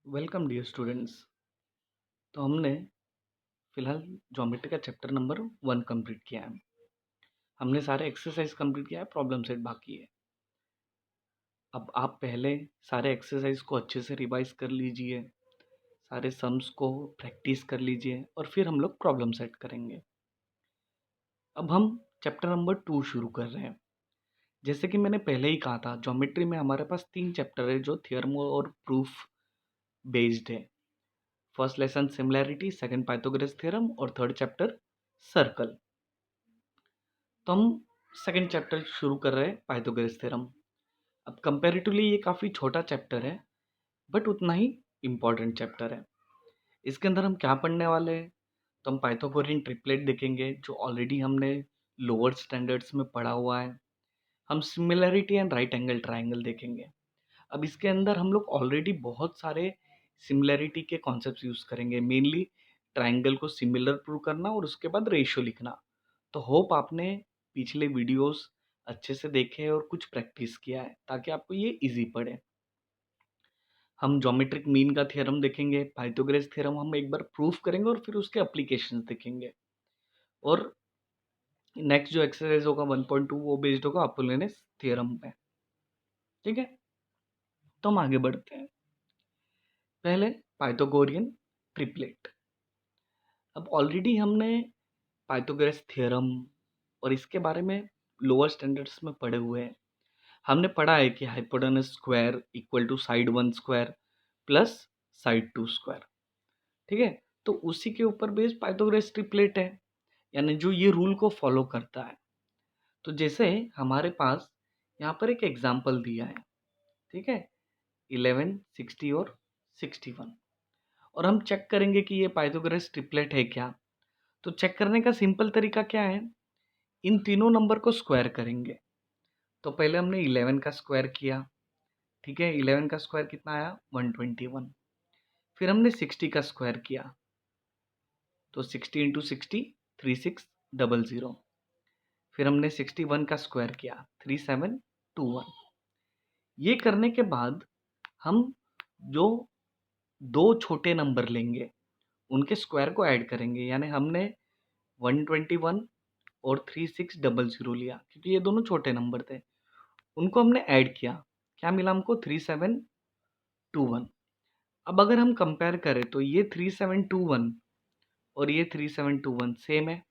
Welcome dear students. तो हमने फिलहाल ज्योमेट्री का चैप्टर नंबर 1 कंप्लीट किया है। हमने सारे एक्सरसाइज कंप्लीट किया है, प्रॉब्लम सेट बाकी है। अब आप पहले सारे एक्सरसाइज को अच्छे से रिवाइज कर लीजिए, सारे सम्स को प्रैक्टिस कर लीजिए और फिर हम लोग प्रॉब्लम सेट करेंगे। अब हम चैप्टर नंबर 2 शुरू कर रहे हैं। जैसे कि मैंने पहले ही कहा था, ज्योमेट्री में हमारे पास 3 चैप्टर है जो थ्योरम और प्रूफ बेस्ड है। First lesson similarity, second Pythagoras theorem और थर्ड चैप्टर सर्कल। तो हम सेकंड चैप्टर शुरू कर रहे हैं, पाइथागोरस थ्योरम। अब कंपैरेटिवली ये काफ़ी छोटा चैप्टर है, बट उतना ही इम्पोर्टेंट चैप्टर है। इसके अंदर हम क्या पढ़ने वाले हैं? तो हम पाइथागोरियन ट्रिपलेट देखेंगे, जो ऑलरेडी हमने लोअर स्टैंडर्ड्स में पढ़ा हुआ है। हम similarity and right angle triangle देखेंगे। अब इसके अंदर हम लोग ऑलरेडी बहुत सारे सिमिलैरिटी के कॉन्सेप्ट्स यूज़ करेंगे, मेनली ट्राइंगल को सिमिलर प्रूव करना और उसके बाद रेशियो लिखना। तो होप आपने पिछले वीडियोस अच्छे से देखे और कुछ प्रैक्टिस किया है ताकि आपको ये इजी पड़े। हम ज्योमेट्रिक मीन का थ्योरम देखेंगे, पाइथागोरस थ्योरम हम एक बार प्रूफ करेंगे और फिर उसके एप्लीकेशंस देखेंगे। और नेक्स्ट जो एक्सरसाइज होगा 1.2 वो बेस्ड होगा अपोलोनियस थ्योरम पे। ठीक है, तो हम आगे बढ़ते हैं। पहले पाइथागोरियन ट्रिपलेट। अब ऑलरेडी हमने पाइथागोरस थ्योरम और इसके बारे में लोअर स्टैंडर्ड्स में पढ़े हुए हैं। हमने पढ़ा है कि hypotenuse square equal to side 1 square plus side 2 square. ठीक है, तो उसी के ऊपर बेस्ड पाइथागोरस ट्रिपलेट है, यानी जो ये रूल को फॉलो करता है। तो जैसे हमारे पास यहाँ पर एक एग्जांपल दिया है, ठीक है, 11, 60 और 61, और हम चेक करेंगे कि ये पाइथागोरस ट्रिपलेट है क्या। तो चेक करने का सिंपल तरीका क्या है, इन तीनों नंबर को स्क्वायर करेंगे। तो पहले हमने 11 का स्क्वायर किया, ठीक है, 11 का स्क्वायर कितना आया 121। फिर हमने 60 का स्क्वायर किया, तो 60 इंटू 60 3600। फिर हमने 61 का स्क्वायर किया 3721। ये करने के बाद हम जो दो छोटे नंबर लेंगे उनके स्क्वायर को ऐड करेंगे, यानी हमने 121 और 3600 लिया क्योंकि ये दोनों छोटे नंबर थे, उनको हमने ऐड किया। क्या मिला हमको 3721। अब अगर हम कंपेयर करें तो ये 3721 और ये 3721 सेम है।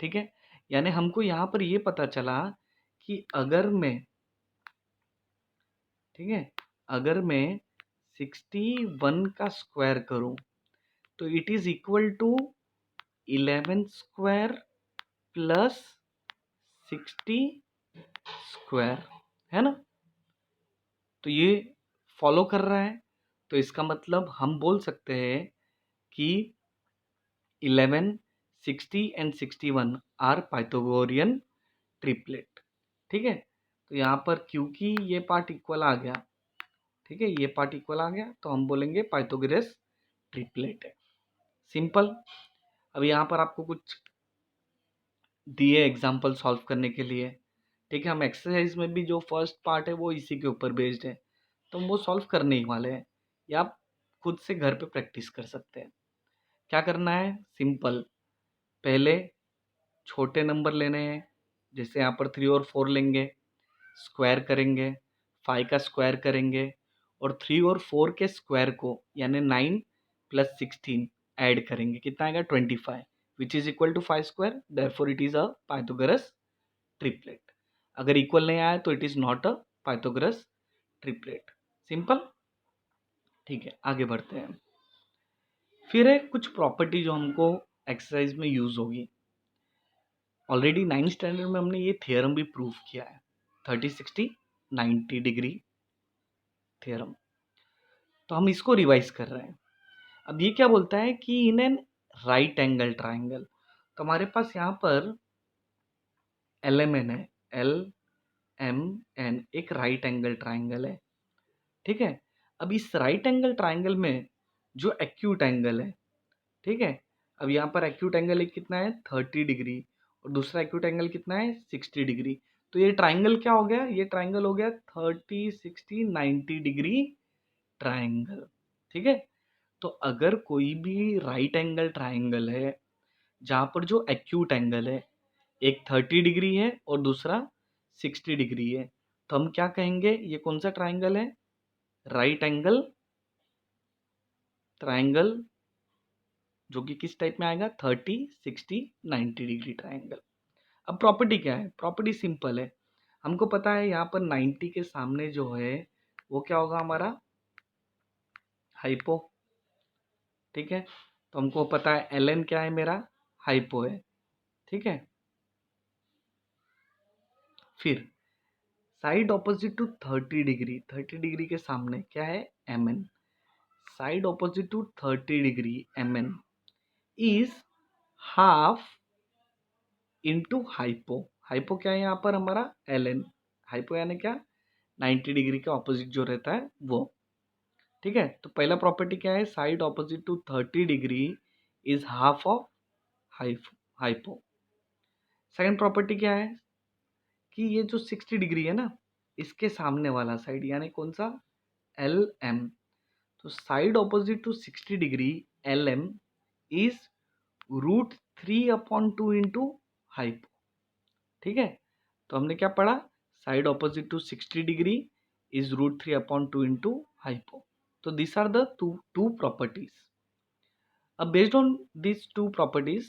ठीक है, यानी हमको यहाँ पर ये पता चला कि अगर मैं, ठीक है, अगर मैं 61 का स्क्वायर करूं तो it is equal to 11 square plus 60 square, है ना। तो ये फॉलो कर रहा है, तो इसका मतलब हम बोल सकते हैं कि 11, 60 एंड 61 आर पाइथागोरियन ट्रिपलेट। ठीक है, तो यहाँ पर क्योंकि ये पार्ट इक्वल आ गया, ठीक है, ये पार्ट इक्वल आ गया, तो हम बोलेंगे पाइथागोरस ट्रिपलेट है। सिंपल। अब यहाँ पर आपको कुछ दिए एग्जाम्पल सॉल्व करने के लिए, ठीक है, हम एक्सरसाइज में भी जो फर्स्ट पार्ट है वो इसी के ऊपर बेस्ड है, तो हम वो सॉल्व करने ही वाले हैं, या आप खुद से घर पे प्रैक्टिस कर सकते हैं। क्या करना है, सिंपल, पहले छोटे नंबर लेने हैं, जैसे यहाँ पर 3 और 4 लेंगे, स्क्वायर करेंगे, 5 का स्क्वायर करेंगे और 3 और 4 के स्क्वायर को यानी 9 प्लस 16 ऐड करेंगे, कितना आएगा 25, which is equal to 5 square, therefore it is a Pythagoras triplet. अगर इक्वल नहीं आया तो it is not a Pythagoras triplet. Simple. ठीक है, आगे बढ़ते हैं। फिर है कुछ प्रॉपर्टी जो हमको एक्सरसाइज में यूज होगी। ऑलरेडी 9th स्टैंडर्ड में हमने ये थियरम भी प्रूव किया है, 30, 60, 90 डिग्री थियरम। तो हम इसको रिवाइज कर रहे हैं। अब ये क्या बोलता है कि in an right angle triangle, तो हमारे पास यहाँ पर एल एम एन है, एल एम एन एक राइट एंगल ट्राइंगल है। ठीक है, अब इस राइट एंगल ट्राइंगल में जो एक्यूट एंगल है, ठीक है, अब यहाँ पर एक्यूट एंगल एक कितना है 30 डिग्री और दूसरा एक्यूट एंगल कितना है 60 डिग्री। तो ये ट्राइंगल क्या हो गया, ये ट्राइंगल हो गया 30, 60, 90 डिग्री ट्राइंगल। ठीक है। तो अगर कोई भी राइट एंगल ट्राइंगल है जहाँ पर जो एक्यूट एंगल है एक 30 डिग्री है और दूसरा 60 डिग्री है, तो हम क्या कहेंगे, ये कौन सा ट्राइंगल है, राइट एंगल ट्राइंगल, जो कि किस टाइप में आएगा, 30, 60, 90 डिग्री ट्राइंगल। अब प्रॉपर्टी क्या है, प्रॉपर्टी सिंपल है, हमको पता है यहाँ पर 90 के सामने जो है वो क्या होगा हमारा, हाइपो। ठीक है, तो हमको पता है एल एन क्या है मेरा, हाइपो है। ठीक है, फिर side opposite to 30 degree, 30 degree के सामने क्या है, M N. Side opposite to 30 degree M N is half into hypo. Hypo क्या है यहाँ पर हमारा, एल एन। हाइपो यानी क्या, 90 डिग्री के ऑपोजिट जो रहता है वो। ठीक है, तो पहला प्रॉपर्टी क्या है, side opposite to 30 degree is half of hypo. Second property क्या है कि ये जो 60 डिग्री है ना, इसके सामने वाला साइड यानी कौन सा, एल एम। तो side opposite to 60 degree L M is √3/2 into hypo. ठीक है, तो हमने क्या पढ़ा, side opposite to 60 degree is √3/2 into hypo. तो this are the two properties. अब based on these two properties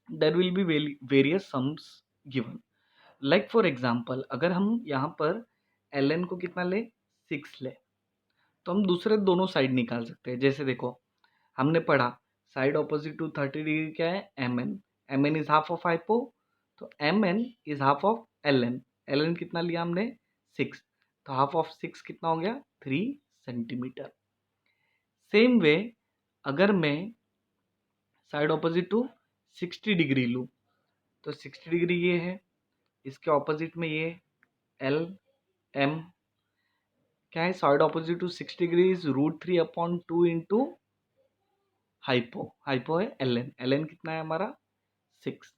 there will be various sums given. Like for example अगर हम यहाँ पर एल एन को कितना ले, 6 ले, तो हम दूसरे दोनों साइड निकाल सकते हैं। जैसे देखो हमने पढ़ा साइड ऑपोजिट टू 30 डिग्री क्या है, M N. M N is half of hypo, तो M N is half of L N. L N कितना लिया हमने, 6, तो हाफ ऑफ 6 कितना हो गया, 3 सेंटीमीटर। सेम वे अगर मैं साइड ऑपोजिट टू 60 डिग्री लूँ, तो 60 डिग्री ये है, इसके ऑपोजिट में ये एल एम क्या है, side opposite to 60 degree is √3/2 into hypo. Hypo है एल एन, एल एन कितना है हमारा, 6,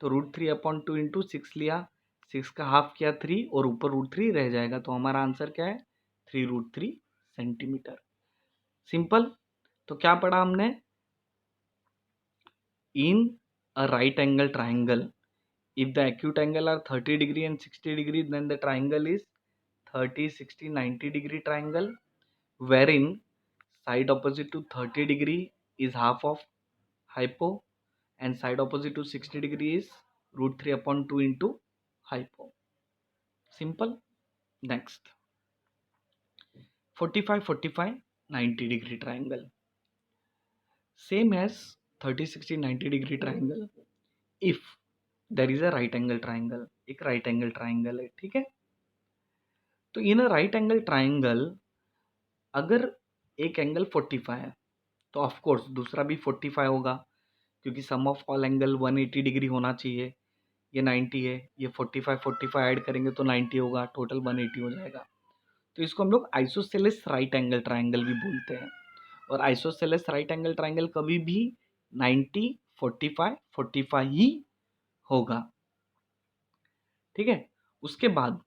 तो √3/2 इंटू 6 लिया, 6 का हाफ किया 3 और ऊपर √3 रह जाएगा, तो हमारा आंसर क्या है, 3√3 सेंटीमीटर। सिंपल। तो क्या पढ़ा हमने, in a right angle triangle if the acute angle are 30 degree and 60 degree, then the triangle is 30, 60, 90 degree triangle, wherein side opposite to 30 degree is half of hypo and side opposite to 60 degree is √3/2 into hypo. Simple. Next, 45, 45, 90 degree triangle, same as 30, 60, 90 degree triangle if there is a right angle triangle. एक right angle triangle है, ठीक है। तो इन a right angle triangle अगर एक angle 45 है तो of course दूसरा भी 45 होगा, क्योंकि सम ऑफ ऑल एंगल 180 डिग्री होना चाहिए। ये 90 है, ये 45 45 ऐड करेंगे तो 90 होगा, टोटल 180 हो जाएगा। तो इसको हम लोग आइसोसेलेस राइट एंगल ट्राइंगल भी बोलते हैं। और आइसोसेलेस राइट एंगल ट्राइंगल कभी भी 90 45 45 ही होगा। ठीक है, उसके बाद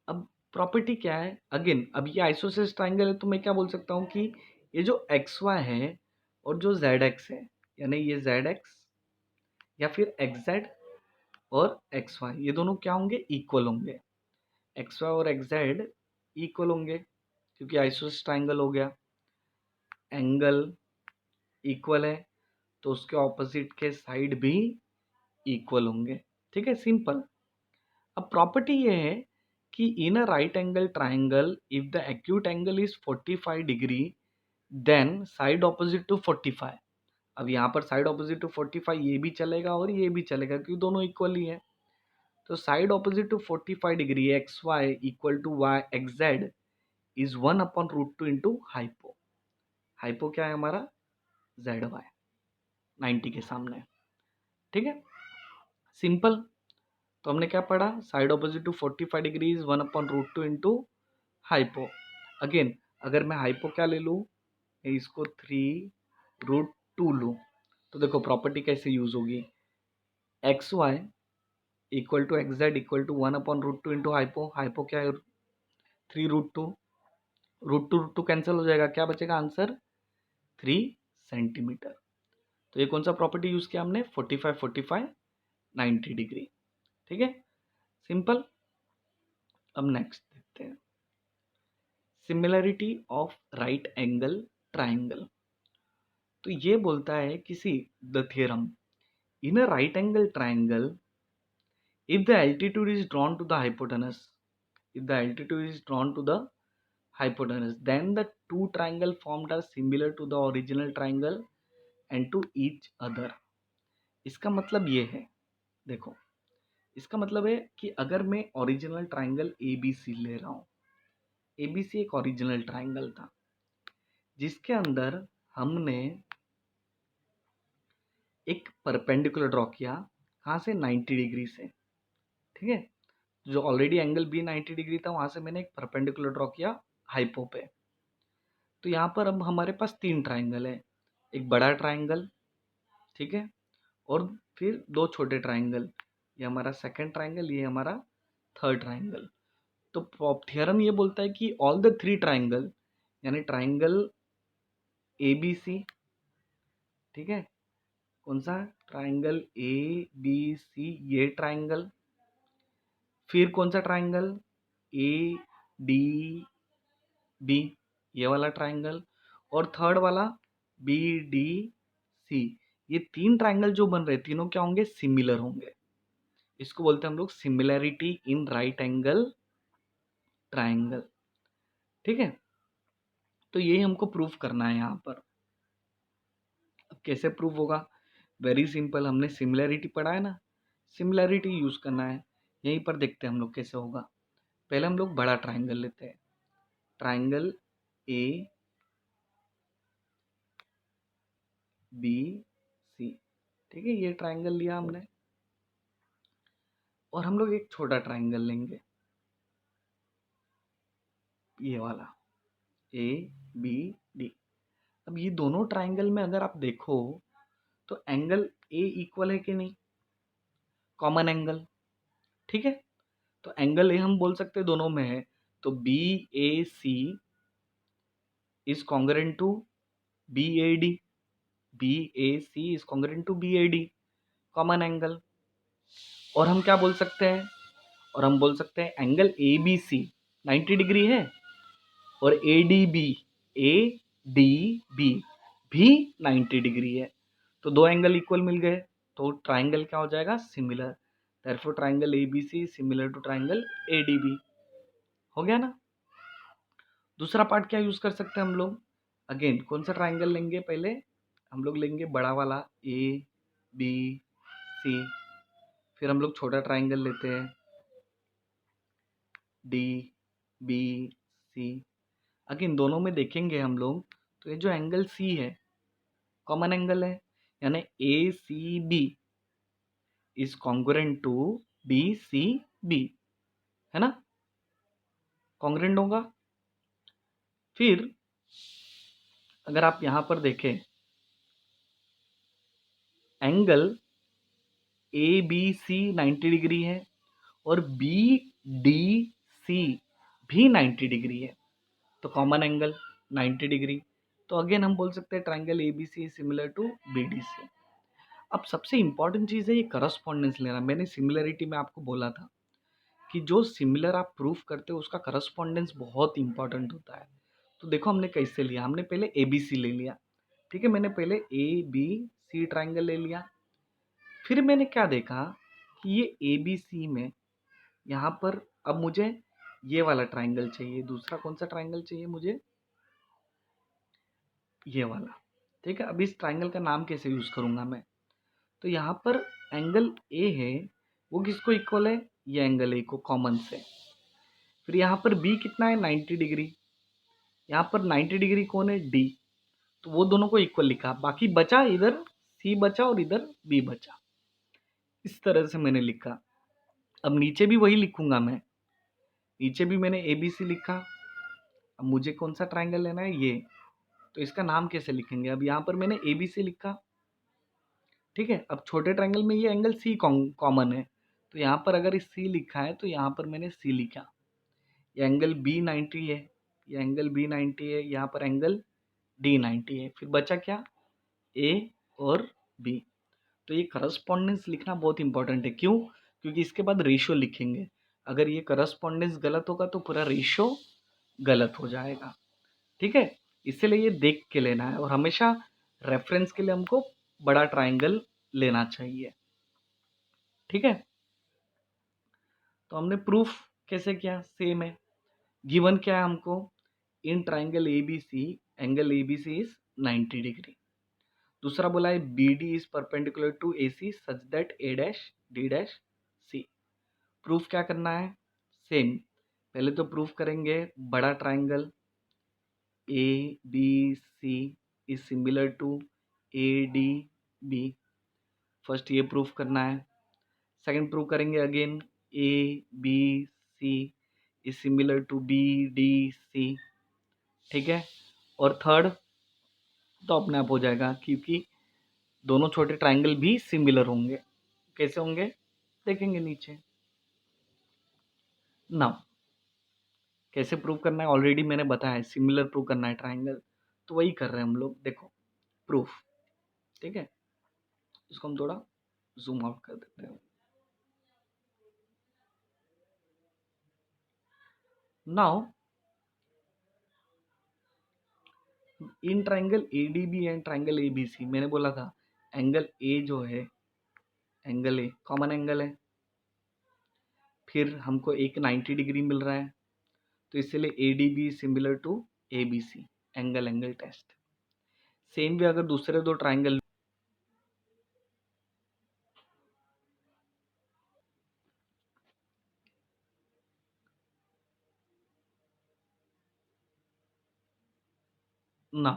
अब प्रॉपर्टी क्या है, अगेन अब ये आइसोसेलेस ट्राइंगल है तो मैं क्या बोल सकता हूँ कि ये जो एक्स वाई है और जो जेड एक्स है, यानी ये जेड एक्स या फिर एक्स जेड और एक्स वाई, ये दोनों क्या होंगे, इक्वल होंगे। एक्स वाई और एक्स जेड इक्वल होंगे क्योंकि आइसोसेलेस ट्राइंगल हो गया। एंगल इक्वल है तो उसके ऑपोजिट के साइड भी इक्वल होंगे। ठीक है, सिंपल। अब प्रॉपर्टी ये है कि in a right angle triangle if the acute angle is 45 degree then side opposite to 45। अब यहाँ पर साइड ऑपोजिट टू 45 ये भी चलेगा और ये भी चलेगा क्योंकि दोनों इक्वल ही है। तो side opposite to 45 degree X Y equal to Y X Z is 1/√2 into hypo. Hypo क्या है हमारा, जेड वाई 90 के सामने। ठीक है, सिंपल। तो हमने क्या पढ़ा, side opposite to 45 degree is 1/√2 into hypo. Again अगर मैं हाइपो क्या ले लूँ, इसको 3√2 लूँ, तो देखो प्रॉपर्टी कैसे यूज होगी, X Y equal to X Z equal to 1/√2 into hypo. Hypo क्या है, 3√2। रूट टू कैंसिल हो जाएगा, क्या बचेगा आंसर 3 सेंटीमीटर। तो ये कौन सा प्रॉपर्टी यूज किया हमने 45 45 90 डिग्री। ठीक है, सिंपल। अब नेक्स्ट देखते हैं similarity of right angle triangle. तो ये बोलता है किसी the theorem in a right angle triangle if the altitude is drawn to the hypotenuse, if the altitude is drawn to the hypotenuse, then the two triangle formed are similar to the original triangle and to each other। इसका मतलब ये है, देखो इसका मतलब है कि अगर मैं original triangle A B C ले रहा हूँ, ए बी सी एक ओरिजिनल ट्राइंगल था जिसके अंदर हमने एक परपेंडिकुलर ड्रॉ किया, कहाँ से 90 डिग्री से। ठीक है, जो ऑलरेडी एंगल बी 90 डिग्री था वहां से मैंने एक परपेंडिकुलर ड्रॉ किया हाइपो पे। तो यहाँ पर अब हमारे पास 3 ट्राइंगल है, एक बड़ा ट्राइंगल, ठीक है, और फिर 2 छोटे ट्राइंगल, ये हमारा सेकंड ट्राइंगल, ये हमारा थर्ड ट्राइंगल। तो थ्योरम ये बोलता है कि ऑल द 3 ट्राइंगल, यानी ट्राइंगल ए बी सी, ठीक है, कौन सा ट्राइंगल ए बी सी, ये ट्राइंगल, फिर कौन सा ट्राइंगल ए डी बी, ये वाला ट्राइंगल, और थर्ड वाला बी डी सी, ये 3 ट्राइंगल जो बन रहे तीनों क्या होंगे, सिमिलर होंगे। इसको बोलते हैं हम लोग similarity in right angle triangle. ठीक है, तो यही हमको प्रूफ करना है यहाँ पर। अब कैसे प्रूफ होगा, वेरी सिंपल, हमने सिमिलैरिटी पढ़ा है ना, सिमिलैरिटी यूज करना है। यहीं पर देखते हैं हम लोग कैसे होगा। पहले हम लोग बड़ा ट्राइंगल लेते हैं, ट्राइंगल ए बी सी, ठीक है, ये ट्राइंगल लिया हमने, और हम लोग एक छोटा ट्राइंगल लेंगे, ये वाला ए बी डी। अब ये दोनों ट्राइंगल में अगर आप देखो तो एंगल ए इक्वल है कि नहीं, कॉमन एंगल, ठीक है, तो एंगल ए हम बोल सकते हैं दोनों में है, तो B A C is congruent to B A D, B A C is congruent to B A D, common angle. और हम क्या बोल सकते हैं, और हम बोल सकते हैं angle A B C 90 degree है, और A D B, A D B भी 90 डिग्री है, तो दो एंगल इक्वल मिल गए, तो ट्राइंगल क्या हो जाएगा, similar. Therefore triangle A B C similar to triangle A D B. हो गया ना। दूसरा पार्ट क्या यूज कर सकते हैं हम लोग, अगेन कौन सा ट्राइंगल लेंगे, पहले हम लोग लेंगे बड़ा वाला ए बी सी, फिर हम लोग छोटा ट्राइंगल लेते हैं डी बी सी। अगेन दोनों में देखेंगे हम लोग, तो ये जो एंगल सी है कॉमन एंगल है, यानी A C B is congruent to B C B, है ना, कॉन्ग्रुएंट होगा। फिर अगर आप यहां पर देखें angle A B C 90 degree है और बी डी सी भी 90 डिग्री है, तो कॉमन एंगल 90 डिग्री। तो अगेन हम बोल सकते हैं triangle A B C similar to B D C. अब सबसे इंपॉर्टेंट चीज़ है ये करस्पॉन्डेंस लेना। मैंने सिमिलरिटी में आपको बोला था कि जो सिमिलर आप प्रूफ करते हो उसका करस्पॉन्डेंस बहुत इंपॉर्टेंट होता है। तो देखो हमने कैसे लिया, हमने पहले ए बी सी ले लिया, ठीक है, मैंने पहले ए बी सी ट्राइंगल ले लिया, फिर मैंने क्या देखा कि ये ए बी सी में यहाँ पर अब मुझे ये वाला ट्राइंगल चाहिए, दूसरा कौन सा ट्राइंगल चाहिए मुझे, ये वाला, ठीक है। अब इस ट्राइंगल का नाम कैसे यूज करूंगा मैं, तो यहाँ पर एंगल ए है वो किसको इक्वल है, ये एंगल ए को कॉमन से। फिर यहाँ पर बी कितना है 90 डिग्री, यहाँ पर 90 डिग्री कौन है, डी, तो वो दोनों को इक्वल लिखा, बाकी बचा इधर सी बचा और इधर बी बचा, इस तरह से मैंने लिखा। अब नीचे भी वही लिखूंगा मैं, नीचे भी मैंने ए बी सी लिखा। अब मुझे कौन सा ट्राइंगल लेना है, ये, तो इसका नाम कैसे लिखेंगे, अब यहाँ पर मैंने ए बी सी लिखा, ठीक है। अब छोटे ट्राइंगल में ये एंगल सी कॉमन है, तो यहाँ पर अगर सी लिखा है तो यहाँ पर मैंने सी लिखा। ये एंगल बी 90 है, ये एंगल बी 90 है, यहाँ पर एंगल डी 90 है, फिर बचा क्या, ए और बी। तो ये करस्पॉन्डेंस लिखना बहुत इंपॉर्टेंट है। क्यों? क्योंकि इसके बाद रेशियो लिखेंगे। अगर ये करस्पॉन्डेंस गलत होगा तो पूरा रेशियो गलत हो जाएगा। ठीक है, इसीलिए ये देख के लेना है और हमेशा रेफरेंस के लिए हमको बड़ा ट्राइंगल लेना चाहिए। ठीक है, तो हमने प्रूफ कैसे किया, सेम है। गिवन क्या है हमको, in triangle A B C angle A B C is 90 degree. दूसरा बोला है B D is perpendicular to A C such that A dash D dash C. Proof क्या करना है, सेम। पहले तो प्रूफ करेंगे बड़ा triangle A B C is similar to A D B. First ये प्रूफ करना है। सेकंड प्रूफ करेंगे again A B C is similar to B D सी। ठीक है, और थर्ड तो अपने आप हो जाएगा क्योंकि दोनों छोटे ट्राइंगल भी सिमिलर होंगे। कैसे होंगे देखेंगे नीचे। नाउ कैसे प्रूव करना है ऑलरेडी मैंने बताया है, सिमिलर प्रूव करना है ट्राइंगल, तो वही कर रहे हैं हम लोग। देखो प्रूफ, ठीक है, इसको हम थोड़ा जूम आउट कर देते हैं। Now in triangle A D B and triangle A B C, मैंने बोला था एंगल ए जो है, एंगल ए कॉमन एंगल है, फिर हमको एक 90 डिग्री मिल रहा है, तो इसलिए A D B similar to A B C, angle angle test. Same भी अगर दूसरे दो ट्राइंगल, ना,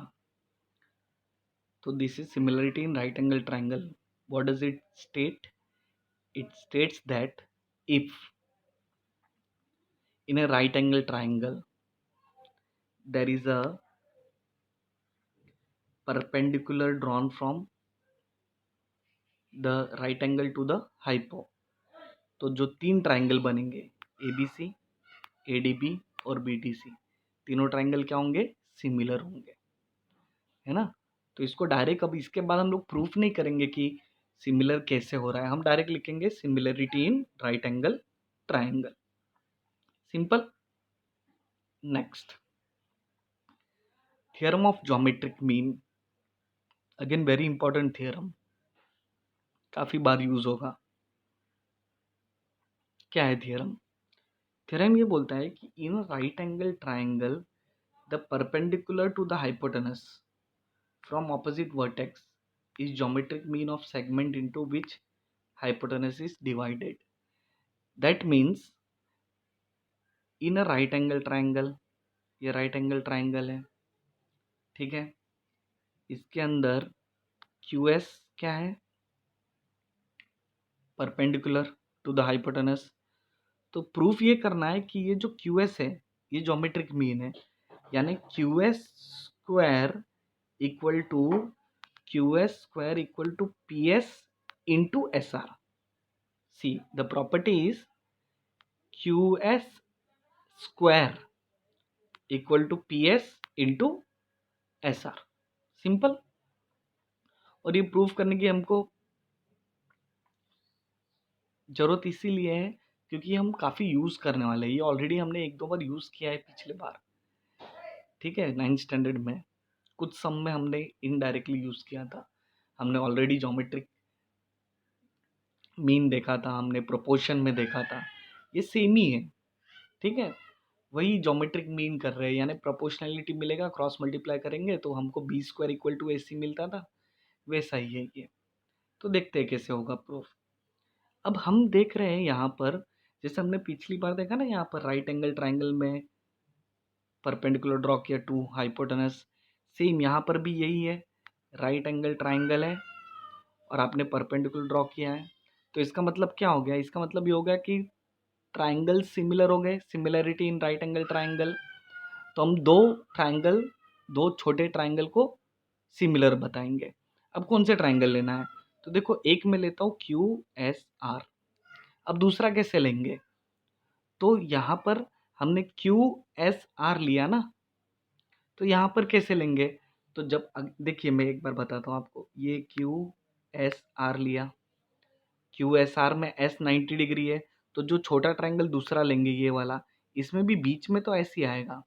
तो this is similarity in right angle triangle. What does it state? It states that if in a right angle triangle there is a perpendicular drawn from the right angle to the hypo, तो जो तीन triangle बनेंगे A B C, A D B और B D C, तीनों triangle क्या होंगे, similar होंगे, है ना। तो इसको डायरेक्ट अब इसके बाद हम लोग प्रूफ नहीं करेंगे कि सिमिलर कैसे हो रहा है, हम डायरेक्ट लिखेंगे similarity in right angle triangle, simple. Next, theorem of geometric mean, again very important theorem, काफी बार यूज होगा। क्या है थ्योरम? थ्योरम ये बोलता है कि in right angle triangle the perpendicular to the hypotenuse from opposite vertex is geometric mean of segment into which hypotenuse is divided. That means in a right angle triangle, ये right angle triangle है, ठीक है, इसके अंदर Q S क्या है, perpendicular to the hypotenuse. तो proof ये करना है कि ये जो क्यू एस है ये ज्योमेट्रिक मीन है, यानी Q S square equal to Q S square equal to P S into S R. See the property is Q S square equal to P S into S R, simple. और ये proof करने की हमको जरूरत इसीलिए है क्योंकि हम काफ़ी यूज़ करने वाले हैं, ये ऑलरेडी हमने एक दो बार यूज़ किया है पिछले बार, ठीक है, 9th स्टैंडर्ड में कुछ सम में हमने इनडायरेक्टली यूज़ किया था। हमने ऑलरेडी ज्योमेट्रिक मीन देखा था, हमने प्रोपोर्शन में देखा था, ये सेम ही है, ठीक है। वही ज्योमेट्रिक मीन कर रहे हैं, यानी प्रोपोर्शनैलिटी मिलेगा, क्रॉस मल्टीप्लाई करेंगे तो हमको B square equal to A सी मिलता था, वैसा ही है ये। तो देखते हैं कैसे होगा प्रूफ। अब हम देख रहे हैं यहाँ पर, जैसे हमने पिछली बार देखा ना, यहाँ पर राइट एंगल ट्राइंगल में परपेंडिकुलर ड्रॉ किया टू हाइपोटेनस, सेम यहाँ पर भी यही है, राइट एंगल ट्राइंगल है और आपने परपेंडिकुलर ड्रॉ किया है। तो इसका मतलब क्या हो गया, इसका मतलब ये हो गया कि ट्राइंगल सिमिलर हो गए, similarity in right angle triangle. तो हम दो ट्राइंगल, दो छोटे ट्राइंगल को सिमिलर बताएंगे। अब कौन से ट्राइंगल लेना है, तो देखो एक में लेता हूँ क्यू एस आर। अब दूसरा कैसे लेंगे, तो यहाँ पर हमने क्यू एस आर लिया ना, तो यहाँ पर कैसे लेंगे? तो जब देखिए मैं एक बार बताता हूँ आपको, ये क्यू एस आर लिया, क्यू एस आर में एस 90 डिग्री है, तो जो छोटा ट्राइंगल दूसरा लेंगे ये वाला, इसमें भी बीच में तो ऐसे ही आएगा।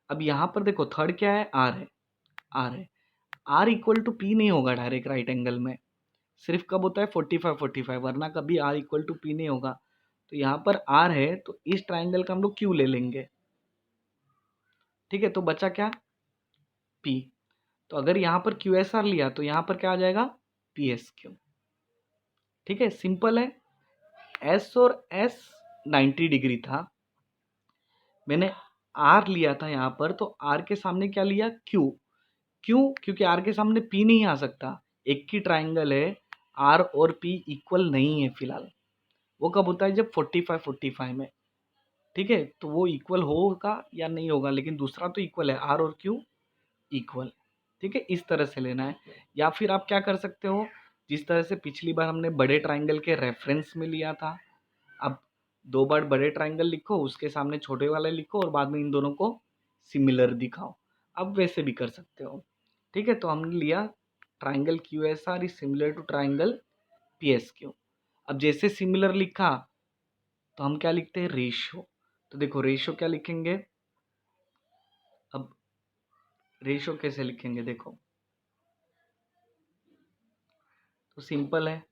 अब यहाँ पर देखो थर्ड क्या है? आर है, आर है। आर इक्वल टू पी नहीं होगा डायरेक्ट राइट एंगल में, सिर्फ कब होता है 45 वरना कभी आर इक्वल टू पी नहीं होगा। तो यहाँ पर आर है तो इस ट्राइंगल का हम लोग क्यू ले लेंगे, ठीक है। तो बचा क्या? पी। तो अगर यहाँ पर क्यू एस आर लिया तो यहाँ पर क्या आ जाएगा? पी एस क्यू, ठीक है। सिंपल है। एस और एस 90 डिग्री था, मैंने आर लिया था यहाँ पर, तो आर के सामने क्या लिया? क्यू। क्यों? क्योंकि आर के सामने पी नहीं आ सकता, एक ही ट्राइंगल है, आर और पी इक्वल नहीं है फिलहाल। वो कब होता है? जब 45 में, ठीक है। तो वो इक्वल होगा या नहीं होगा, लेकिन दूसरा तो इक्वल है, आर और क्यू इक्वल, ठीक है। इस तरह से लेना है। या फिर आप क्या कर सकते हो, जिस तरह से पिछली बार हमने बड़े ट्राइंगल के रेफरेंस में लिया था, अब 2 बार बड़े ट्राइंगल लिखो, उसके सामने छोटे वाले लिखो और बाद में इन दोनों को सिमिलर दिखाओ। अब वैसे भी कर सकते हो, ठीक है। तो हमने लिया triangle Q S R is similar to triangle P S Q. अब जैसे सिमिलर लिखा तो हम क्या लिखते हैं? रेशियो। तो देखो रेशियो क्या लिखेंगे? अब रेशियो कैसे लिखेंगे देखो, तो सिंपल है,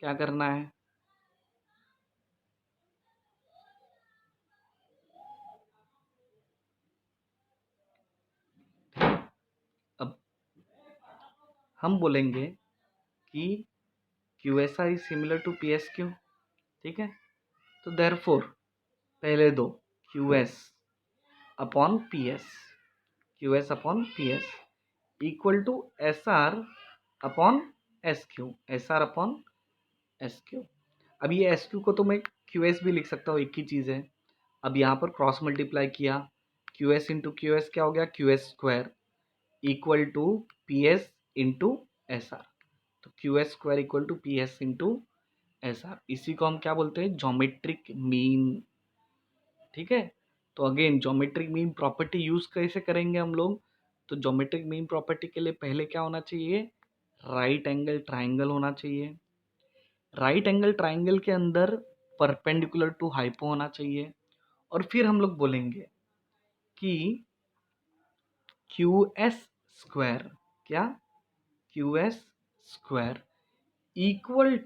क्या करना है? अब हम बोलेंगे कि Q S R is similar to P S Q, ठीक है। तो देयरफॉर पहले दो, Q S upon P S, Q S upon P S equal to S R upon S Q, S R upon S Q. अब ये S Q को तो मैं क्यू एस भी लिख सकता हूँ, एक ही चीज़ है। अब यहाँ पर क्रॉस मल्टीप्लाई किया, Q S into Q S क्या हो गया? Q S square equal to P S into S R. तो Q S square equal to P S into S R, इसी को हम क्या बोलते हैं? ज्योमेट्रिक मीन, ठीक है। तो again geometric mean property use कैसे करेंगे हम लोग? तो ज्योमेट्रिक मीन प्रॉपर्टी के लिए पहले क्या होना चाहिए? राइट एंगल ट्राइंगल होना चाहिए। राइट एंगल ट्राइंगल के अंदर परपेंडिकुलर टू हाइपो होना चाहिए। और फिर हम लोग बोलेंगे कि क्यू एस स्क्वायर, क्या? Q S square equal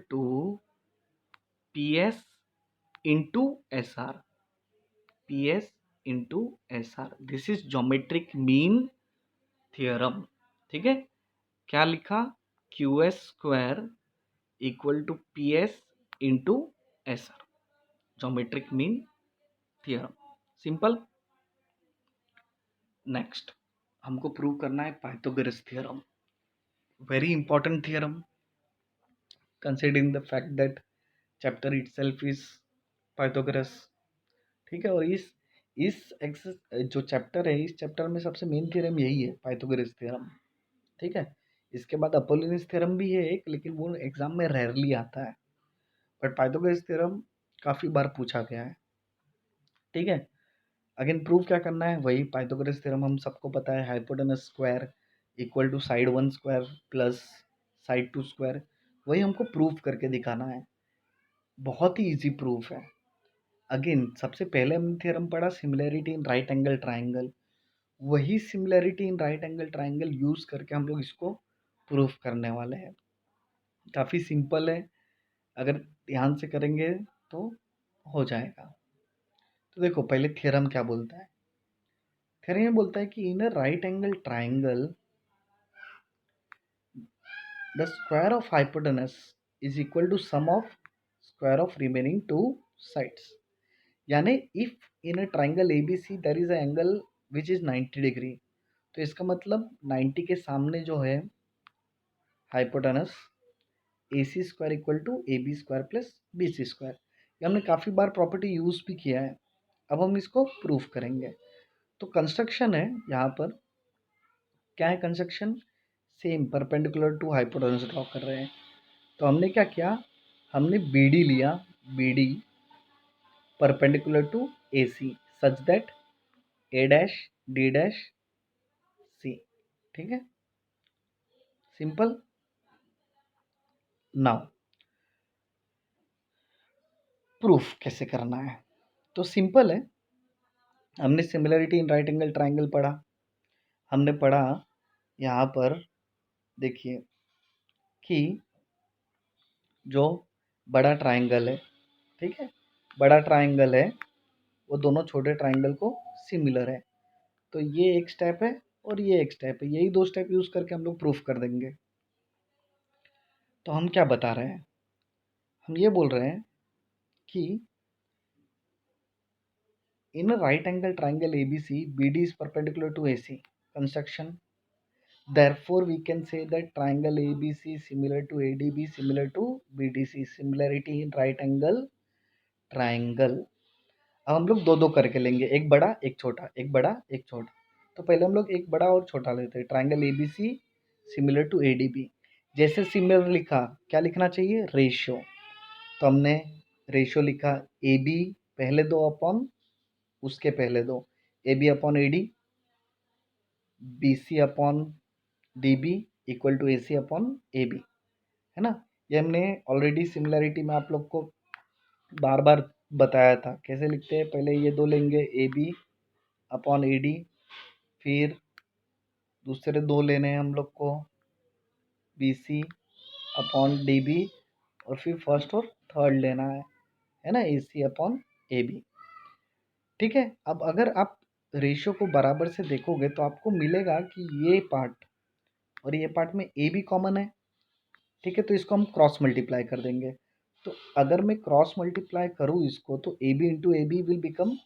to P S into S R, P S into S R. This is geometric mean theorem, ठीक है। क्या लिखा? Q S square equal to P S into S R, geometric mean theorem. Simple. Next हमको prove करना है Pythagoras theorem, very important theorem considering the fact that chapter itself is Pythagoras, ठीक है। और इस जो चैप्टर है, इस चैप्टर में सबसे मेन थ्योरम यही है, पाइथागोरस थ्योरम, ठीक है। इसके बाद अपोलोनियस थ्योरम भी है एक, लेकिन वो एग्जाम में रेयरली आता है, बट पाइथागोरस थ्योरम काफी बार पूछा गया है, ठीक है। अगेन प्रूव क्या करना है? वही पाइथागोरस थ्योरम हम सबको पता है, hypotenuse square equal to side one square plus side two square, वही हमको प्रूव करके दिखाना है। बहुत ही इजी प्रूफ है। अगेन सबसे पहले हमने थ्योरम पढ़ा similarity in right angle triangle, वही similarity in right angle triangle use करके हम लोग इसको प्रूफ करने वाले हैं। काफ़ी सिंपल है, अगर ध्यान से करेंगे तो हो जाएगा। तो देखो पहले थ्योरम क्या बोलता है? थ्योरम ये बोलता है कि in a right angle triangle the square of hypotenuse is equal to sum of square of remaining two sides. यानी if in a triangle A B C there is a angle which is 90 degree, तो इसका मतलब 90 के सामने जो है hypotenuse, A C square equal to A B square plus B C square. ये हमने काफ़ी बार प्रॉपर्टी यूज भी किया है, अब हम इसको प्रूफ करेंगे। तो कंस्ट्रक्शन है यहाँ पर, क्या है construction? Same perpendicular to hypotenuse draw कर रहे हैं। तो हमने क्या किया? हमने बी डी लिया, B D perpendicular to A C, such that A dash D dash C. ठीक है, सिंपल। नाउ प्रूफ कैसे करना है, तो सिंपल है। हमने similarity in right angle triangle पढ़ा, हमने पढ़ा यहाँ पर देखिए कि जो बड़ा ट्राइंगल है, ठीक है, बड़ा ट्राइंगल है वो दोनों छोटे ट्राइंगल को सिमिलर है। तो ये एक स्टेप है और ये एक स्टेप है, यही दो स्टेप यूज करके हम लोग प्रूफ कर देंगे। तो हम क्या बता रहे हैं, हम ये बोल रहे हैं कि in right angle triangle ABC, BD is perpendicular to AC construction. Therefore, we can say that triangle ABC is similar to ADB, similar to BDC. Similarity in right angle triangle. अब हम लोग दो दो करके लेंगे, एक बड़ा एक छोटा, एक बड़ा एक छोटा। तो पहले हम लोग एक बड़ा और छोटा लेते हैं। Triangle ABC similar to ADB। जैसे सिमिलर लिखा, क्या लिखना चाहिए, रेशियो। तो हमने रेशियो लिखा AB पहले दो अपॉन उसके पहले दो, AB upon AD, BC upon DB equal to AC upon AB, है ना। ये हमने ऑलरेडी सिमिलरिटी में आप लोग को बार बार बताया था। कैसे लिखते हैं, पहले ये दो लेंगे AB अपॉन AD, फिर दूसरे दो लेने हैं हम लोग को BC अपॉन DB, और फिर फर्स्ट और थर्ड लेना है ना, AC अपॉन AB। ठीक है, अब अगर आप रेशियो को बराबर से देखोगे तो आपको मिलेगा कि ये पार्ट और ये पार्ट में ए बी कॉमन है। ठीक है, तो इसको हम क्रॉस मल्टीप्लाई कर देंगे। तो अगर मैं क्रॉस मल्टीप्लाई करूँ इसको, तो A B into A B will become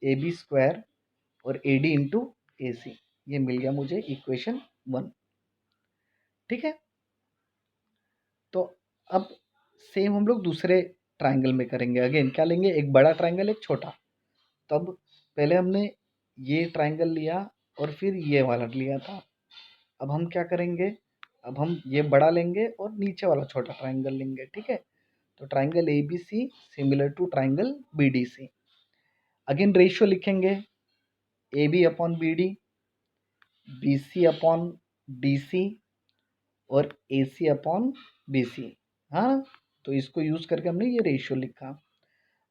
A B square और A D into A C. ये मिल गया मुझे इक्वेशन 1। ठीक है, तो अब सेम हम लोग दूसरे ट्राइंगल में करेंगे। अगेन क्या लेंगे, एक बड़ा ट्राइंगल एक छोटा। तब पहले हमने ये ट्राइंगल लिया और फिर ये वाला लिया था। अब हम क्या करेंगे, अब हम ये बड़ा लेंगे और नीचे वाला छोटा ट्राइंगल लेंगे। ठीक है, तो triangle A B C similar to triangle B D C. Again ratio लिखेंगे A B upon B D, B C upon D C और A C upon B C. हाँ, तो इसको यूज करके हमने ये रेशियो लिखा।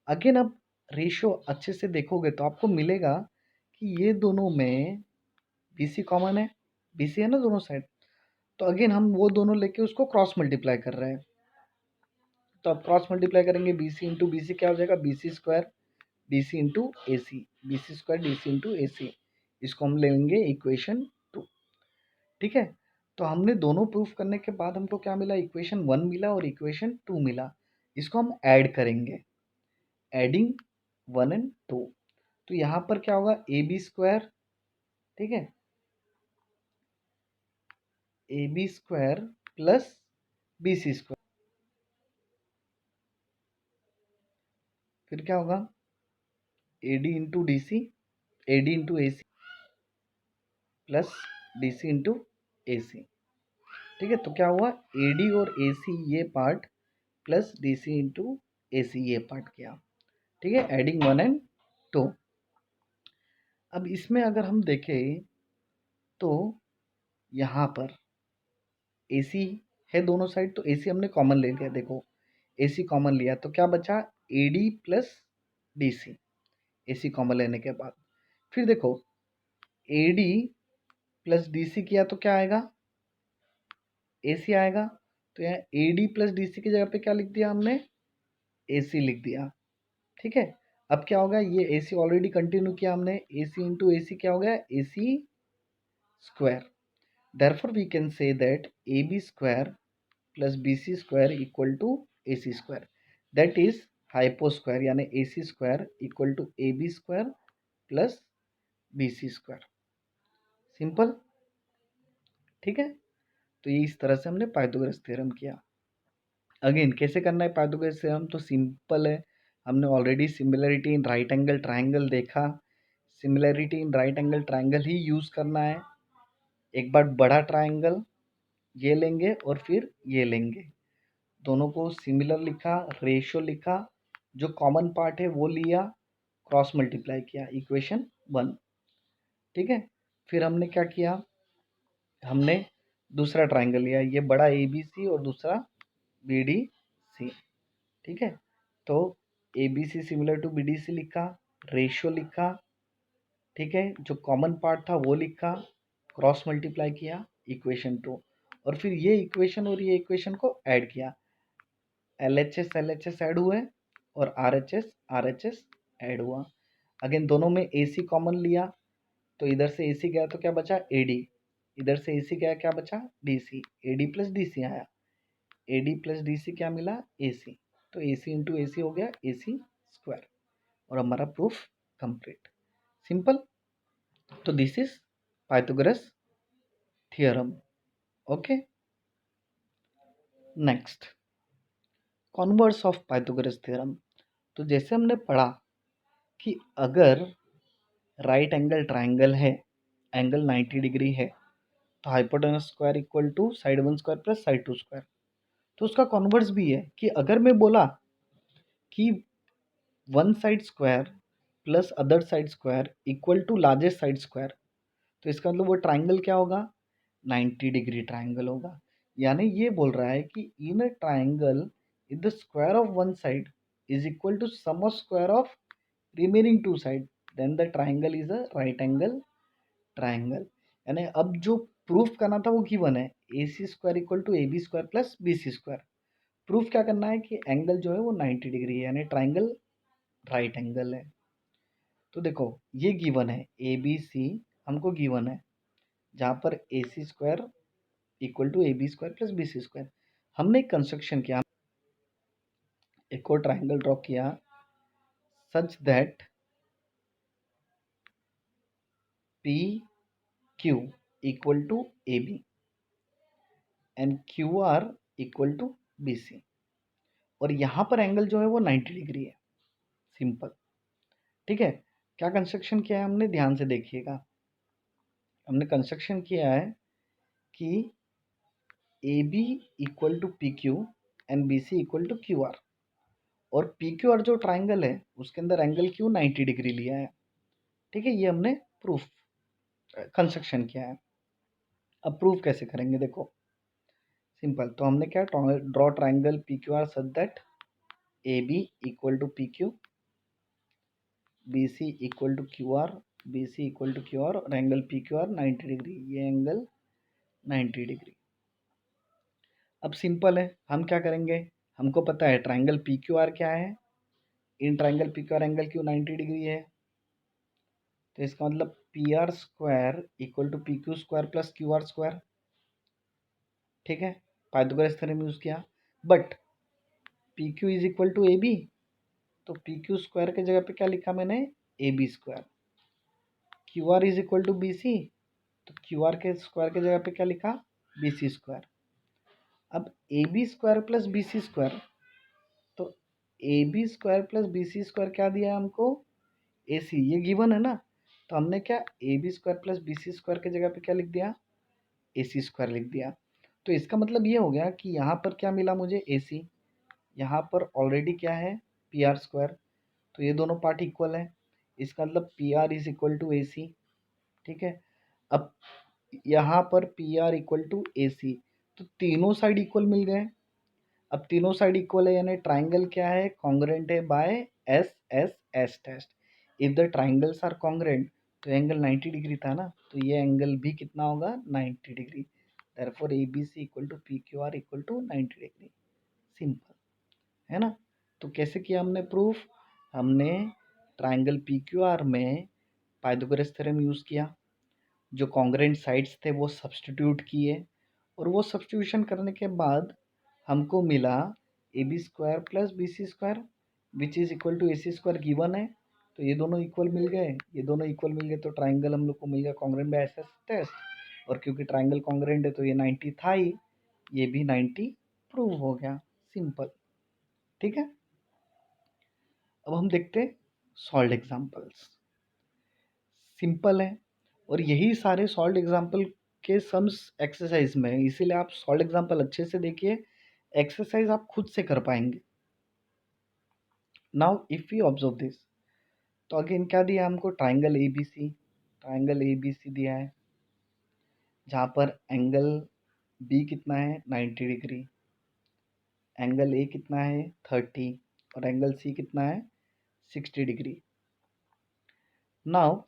अगेन अब रेशियो अच्छे से देखोगे तो आपको मिलेगा कि ये दोनों में बी सी कॉमन है, बी सी है ना दोनों साइड। तो अगेन हम वो दोनों लेके उसको क्रॉस मल्टीप्लाई कर रहे हैं। तो अब क्रॉस मल्टीप्लाई करेंगे, B C into B C क्या हो जाएगा, B C square D C into A C, B C square D C into A C. इसको हम लेंगे इक्वेशन 2। ठीक है, तो हमने दोनों प्रूफ करने के बाद हमको क्या मिला, इक्वेशन 1 मिला और इक्वेशन 2 मिला। इसको हम ऐड करेंगे, एडिंग 1 एंड 2। तो यहाँ पर क्या होगा, ए बी स्क्वायर, ठीक है, A B square plus B C square, फिर क्या होगा A D into D C, A D into A C plus D C into A C. ठीक है, तो क्या हुआ, ए डी और ए सी ये part plus D C into A C ये पार्ट किया। ठीक है, एडिंग 1 एंड 2। अब इसमें अगर हम देखें तो यहाँ पर ए सी है दोनों साइड, तो ए सी हमने कॉमन ले लिया। देखो ए सी कॉमन लिया तो क्या बचा, A D plus D C. A C common लेने के बाद फिर देखो A D plus D C किया तो क्या आएगा, ए सी आएगा। तो यहाँ A D plus D C की जगह पे क्या लिख दिया हमने, ए सी लिख दिया। ठीक है, अब क्या होगा, ये ए सी ऑलरेडी कंटिन्यू किया हमने, ए सी इंटू ए सी क्या हो गया, A C square. Therefore we can say that A B square plus B C square equal to A C square, that is hypo square, यानी A C square equal to A B square plus B C square. Simple. ठीक है, तो ये इस तरह से हमने Pythagoras theorem किया। अगेन कैसे करना है पाइथागोरस थ्योरम, तो सिंपल है। हमने already similarity in right angle triangle देखा, similarity in right angle triangle ही यूज करना है। एक बार बड़ा ट्राइंगल ये लेंगे और फिर ये लेंगे, दोनों को सिमिलर लिखा, रेशियो लिखा, जो कॉमन पार्ट है वो लिया, क्रॉस मल्टीप्लाई किया, इक्वेशन 1। ठीक है, फिर हमने क्या किया, हमने दूसरा ट्राइंगल लिया, ये बड़ा ए बी सी और दूसरा बी डी सी। ठीक है, तो A B C similar to B D C लिखा, रेशियो लिखा, ठीक है, जो कॉमन पार्ट था वो लिखा, क्रॉस मल्टीप्लाई किया, इक्वेशन 2, और फिर ये इक्वेशन और ये इक्वेशन को ऐड किया, एल एच एस ऐड हुए और आर एच एस ऐड हुआ। अगेन दोनों में ए सी कॉमन लिया, तो इधर से ए सी गया तो क्या बचा, ए डी, इधर से ए सी गया क्या बचा, D C, A D plus D C आया, A D plus D C क्या मिला, ए सी, तो ए सी इंटू ए सी हो गया ए सी स्क्वायर, और हमारा प्रूफ कंप्लीट, सिंपल। तो this is Pythagoras theorem. Okay, next, converse of Pythagoras theorem. तो जैसे हमने पढ़ा कि अगर राइट एंगल ट्राइंगल है, एंगल 90 डिग्री है, तो hypotenuse square equal to side 1 square plus side 2 square. तो उसका कॉन्वर्स भी है कि अगर मैं बोला कि one side square plus other side square equal to largest side square, तो इसका मतलब वो ट्राइंगल क्या होगा, 90 डिग्री ट्राइंगल होगा। यानी ये बोल रहा है कि in a triangle if the square of one side is equal to sum of square of remaining two side, then the triangle is a right angle triangle. यानी अब जो प्रूफ करना था वो गिवन है, A C square equal to A B square plus B C square. Proof क्या करना है कि एंगल जो है वो 90 डिग्री है, यानी ट्राइंगल राइट एंगल है। तो देखो ये गिवन है, ए बी सी हमको गिवन है, जहाँ पर A C square equal to A B square plus B C square. हमने एक कंस्ट्रक्शन किया, एक और ट्राइंगल ड्रॉ किया such that P Q equal to A B and Q R equal to B C, और यहाँ पर एंगल जो है वो 90 डिग्री है, सिंपल। ठीक है, क्या कंस्ट्रक्शन किया है हमने, ध्यान से देखिएगा। हमने कंस्ट्रक्शन किया है कि A B equal to P Q and B C equal to Q R, और पी क्यू आर जो ट्राइंगल है उसके अंदर एंगल क्यू 90 डिग्री लिया है। ठीक है, ये हमने प्रूफ कंस्ट्रक्शन किया है। अब प्रूफ कैसे करेंगे, देखो सिंपल। तो हमने क्या, draw triangle P Q R such that A B equal to P Q, B C equal to Q R, B C equal to Q R, और angle P Q R 90 degree, ये angle 90 degree. अब simple है, हम क्या करेंगे, हमको पता है ट्राइंगल पी क्यू आर क्या है, in triangle P Q R angle Q 90 degree है, तो इसका मतलब P R square equal to P Q square plus Q R square. ठीक है, पाइथागोरस थ्योरम यूज किया, but P Q is equal to A B, तो P Q square के जगह पे क्या लिखा मैंने, A B square. Q R is equal to B C, तो क्यू आर के स्क्वायर के जगह पे क्या लिखा, बी सी स्क्वायर। अब A B square plus B C square, तो A B square plus B C square क्या दिया है हमको, ए सी, ये गिवन है ना। तो हमने क्या, A B square plus B C square की जगह पे क्या लिख दिया, ए सी स्क्वायर लिख दिया। तो इसका मतलब ये हो गया कि यहाँ पर क्या मिला मुझे, ए सी, यहाँ पर ऑलरेडी क्या है, पी आर स्क्वायर, तो ये दोनों पार्ट इक्वल है, इसका मतलब P R is equal to A C. ठीक है, अब यहाँ पर P R equal to A C, तो तीनों साइड इक्वल मिल गए। अब तीनों साइड इक्वल है, यानी ट्राइंगल क्या है, कॉन्ग्रुएंट है by S S S test. If the triangles are congruent, तो एंगल 90 डिग्री था ना, तो ये एंगल भी कितना होगा, 90 degree. Therefore A B C equal to P Q R equal to 90 degree, simple है ना। तो कैसे किया हमने प्रूफ, हमने ट्राइंगल पी क्यू आर में पाइथागोरस थ्योरम यूज़ किया, जो कॉन्ग्रुएंट साइड्स थे वो सब्स्टिट्यूट किए, और वो सब्स्टिट्यूशन करने के बाद हमको मिला A B square plus B C square which is equal to A C square given है। तो ये दोनों इक्वल मिल गए, ये दोनों इक्वल मिल गए, तो ट्राइंगल हम लोग को मिल गया congruent by S S test, और क्योंकि ट्राइंगल कॉन्ग्रुएंट है तो ये 90 था ही, ये भी 90 प्रूव हो गया, सिंपल। ठीक है, अब हम देखते हैं सॉल्व एग्जांपल्स, सिंपल है, और यही सारे सॉल्व एग्जांपल के सम्स एक्सरसाइज में है, इसीलिए आप सॉल्व एग्जांपल अच्छे से देखिए, एक्सरसाइज आप खुद से कर पाएंगे। Now if you observe this, तो अगेन क्या दिया हमको, triangle A B C, triangle A B C दिया है, जहाँ पर एंगल बी कितना है 90 डिग्री, एंगल ए कितना है 30 और एंगल सी कितना है 60 डिग्री। नाउ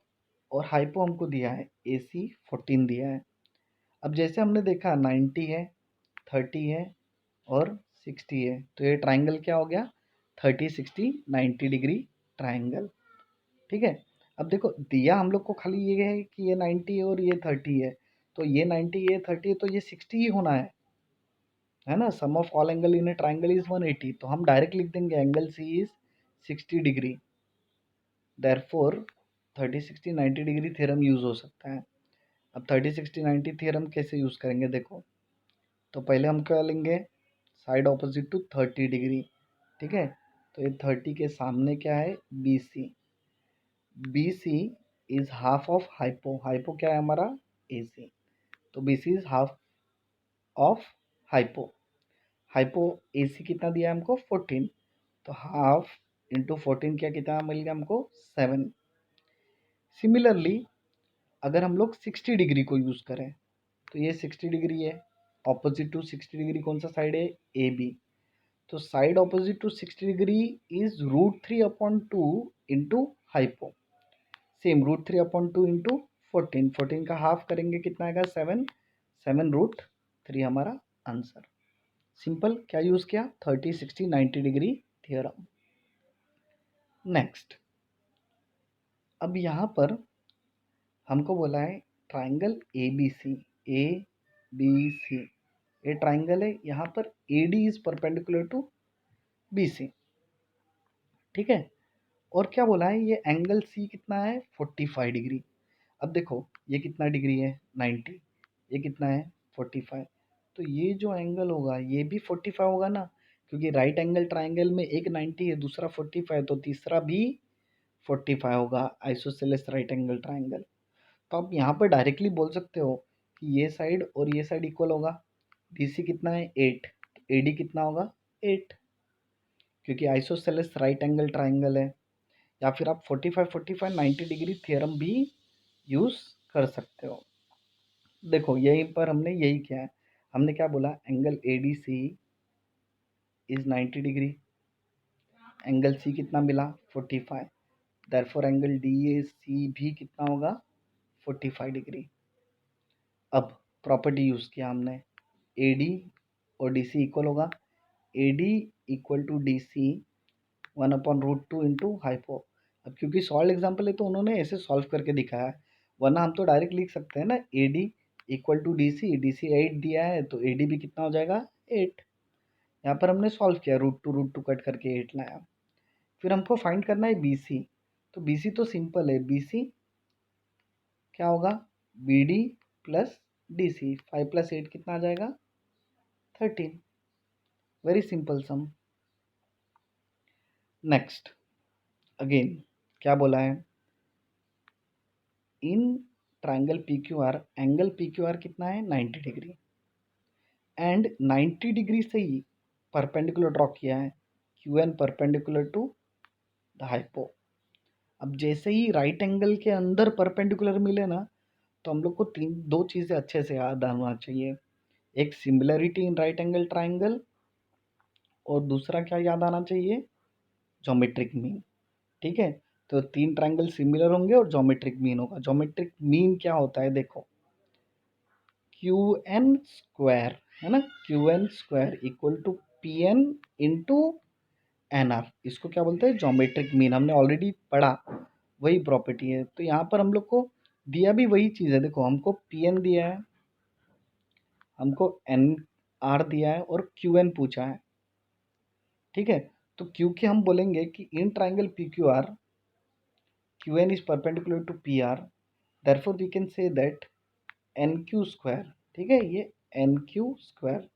और हाइपो हमको दिया है ए सी 14 दिया है। अब जैसे हमने देखा 90 है, 30 है और 60 है, तो ये ट्राइंगल क्या हो गया 30 60 90 डिग्री ट्राइंगल। ठीक है, अब देखो दिया हम लोग को खाली ये है कि ये 90 और ये 30 है, तो ये 90 ये 30 है तो ये 60 ही होना है ना। Sum of all angle in a triangle is 180, तो हम डायरेक्ट लिख देंगे angle C is 60 degree, therefore 30 60 90 degree theorem use हो सकता है। अब 30 60 90 थ्योरम कैसे यूज करेंगे देखो, तो पहले हम क्या लेंगे, साइड ऑपोजिट टू 30 डिग्री। ठीक है, तो ये 30 के सामने क्या है B C, B C is half of hypo, hypo क्या है हमारा ए सी, तो B C is half of hypo, hypo A C कितना दिया है हमको 14, तो हाफ इंटू 14 क्या कितना मिल गया हमको 7। सिमिलरली अगर हम लोग 60 डिग्री को यूज़ करें, तो ये 60 डिग्री है, ऑपोजिट टू 60 डिग्री कौन सा साइड है ए बी, तो side opposite to 60 degree is √3/2 into hypo, same √3/2 into 14, 14 का हाफ करेंगे कितना आएगा 7, 7√3 हमारा आंसर। सिंपल, क्या यूज़ किया 30 60 90 डिग्री थियरम। नेक्स्ट, अब यहाँ पर हमको बोला है triangle A B C, A B C, ये ट्राइंगल है, यहाँ पर A D is perpendicular to B C. ठीक है, और क्या बोला है ये एंगल सी कितना है 45 डिग्री। अब देखो ये कितना डिग्री है 90, ये कितना है 45, तो ये जो एंगल होगा ये भी 45 होगा ना, क्योंकि राइट एंगल ट्राइंगल में एक 90 है दूसरा 45, तो तीसरा भी 45 होगा आइसोसेलेस राइट एंगल ट्राइंगल। तो आप यहाँ पर डायरेक्टली बोल सकते हो कि ये साइड और ये साइड इक्वल होगा, बी सी कितना है 8, ए डी कितना होगा 8, क्योंकि आइसोसेलेस राइट एंगल ट्राइंगल है। या फिर आप 45 45 90 डिग्री थ्योरम भी यूज़ कर सकते हो। देखो यहीं पर हमने यही किया है, हमने क्या बोला angle A D C is 90 degree, angle C कितना मिला 45, therefore angle D A C भी कितना होगा 45 डिग्री। अब प्रॉपर्टी यूज़ किया हमने, ए डी और डी सी इक्वल होगा, A D equal to D C 1/√2 into hypo. अब क्योंकि सॉल्व एग्जाम्पल है तो उन्होंने ऐसे सॉल्व करके दिखाया है, वरना हम तो डायरेक्ट लिख सकते हैं ना A D equal to D C 8 दिया है तो ए डी भी कितना हो जाएगा 8। यहाँ पर हमने सॉल्व किया, √2 कट करके 8 लाया। फिर हमको फाइंड करना है बी सी, तो बी सी तो सिंपल है, बी सी क्या होगा B D plus D C, 5 + 8 कितना आ जाएगा 13, very simple sum. Next, again क्या बोला है, in triangle P Q R, angle P Q R कितना है 90 डिग्री, एंड 90 डिग्री से ही परपेंडिकुलर ड्रॉ किया है, Q N perpendicular to the hypo. अब जैसे ही राइट एंगल के अंदर परपेंडिकुलर मिले ना, तो हम लोग को दो चीज़ें अच्छे से याद आना चाहिए, एक similarity in right angle triangle और दूसरा क्या याद आना चाहिए ज्योमेट्रिक मीन। ठीक है, तो 3 ट्राइंगल सिमिलर होंगे और ज्योमेट्रिक मीन होगा। ज्योमेट्रिक मीन क्या होता है देखो, क्यू एन स्क्वायर है ना, Q N square equal to P N into N R, इसको क्या बोलते हैं ज्योमेट्रिक मीन, हमने ऑलरेडी पढ़ा, वही प्रॉपर्टी है। तो यहाँ पर हम लोग को दिया भी वही चीज़ है, देखो हमको पी एन दिया है, हमको एन आर दिया है और क्यू एन पूछा है। ठीक है, तो क्योंकि हम बोलेंगे कि in triangle P Q R Q N is perpendicular to P R, therefore we can say that N Q square, ठीक है ये एन क्यू स्क्वायर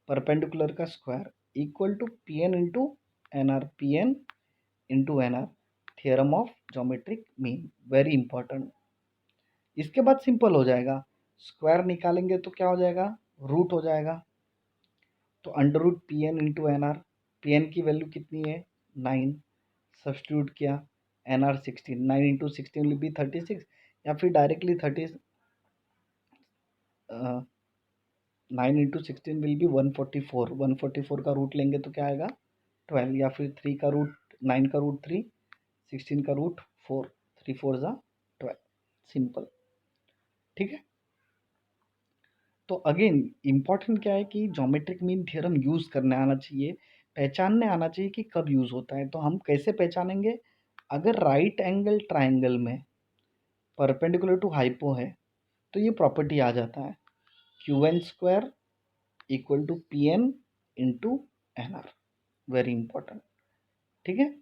परपेंडिकुलर का square equal to P N into N R, P N into N R, theorem of geometric mean, very important. इसके बाद simple हो जाएगा, square निकालेंगे तो क्या हो जाएगा रूट हो जाएगा, तो under root P N into N R, P N की वैल्यू कितनी है 9, सब्स्टिट्यूट किया NR 16, 9 इंटू 16 विल बी 36, या फिर डायरेक्टली 9 इंटू 16 विल बी 144, 144 का रूट लेंगे तो क्या आएगा 12, या फिर 3 का रूट 9 का रूट 3, 16 का रूट 4, 3 4 ज़ा 12, सिंपल। ठीक है, तो अगेन इम्पॉर्टेंट क्या है कि ज्योमेट्रिक मीन थ्योरम यूज़ करने आना चाहिए, पहचानने आना चाहिए कि कब यूज़ होता है। तो हम कैसे पहचानेंगे, अगर राइट एंगल ट्राइंगल में परपेंडिकुलर टू हाइपो है तो ये प्रॉपर्टी आ जाता है, Q N square equal to P N into N R, very important. ठीक है,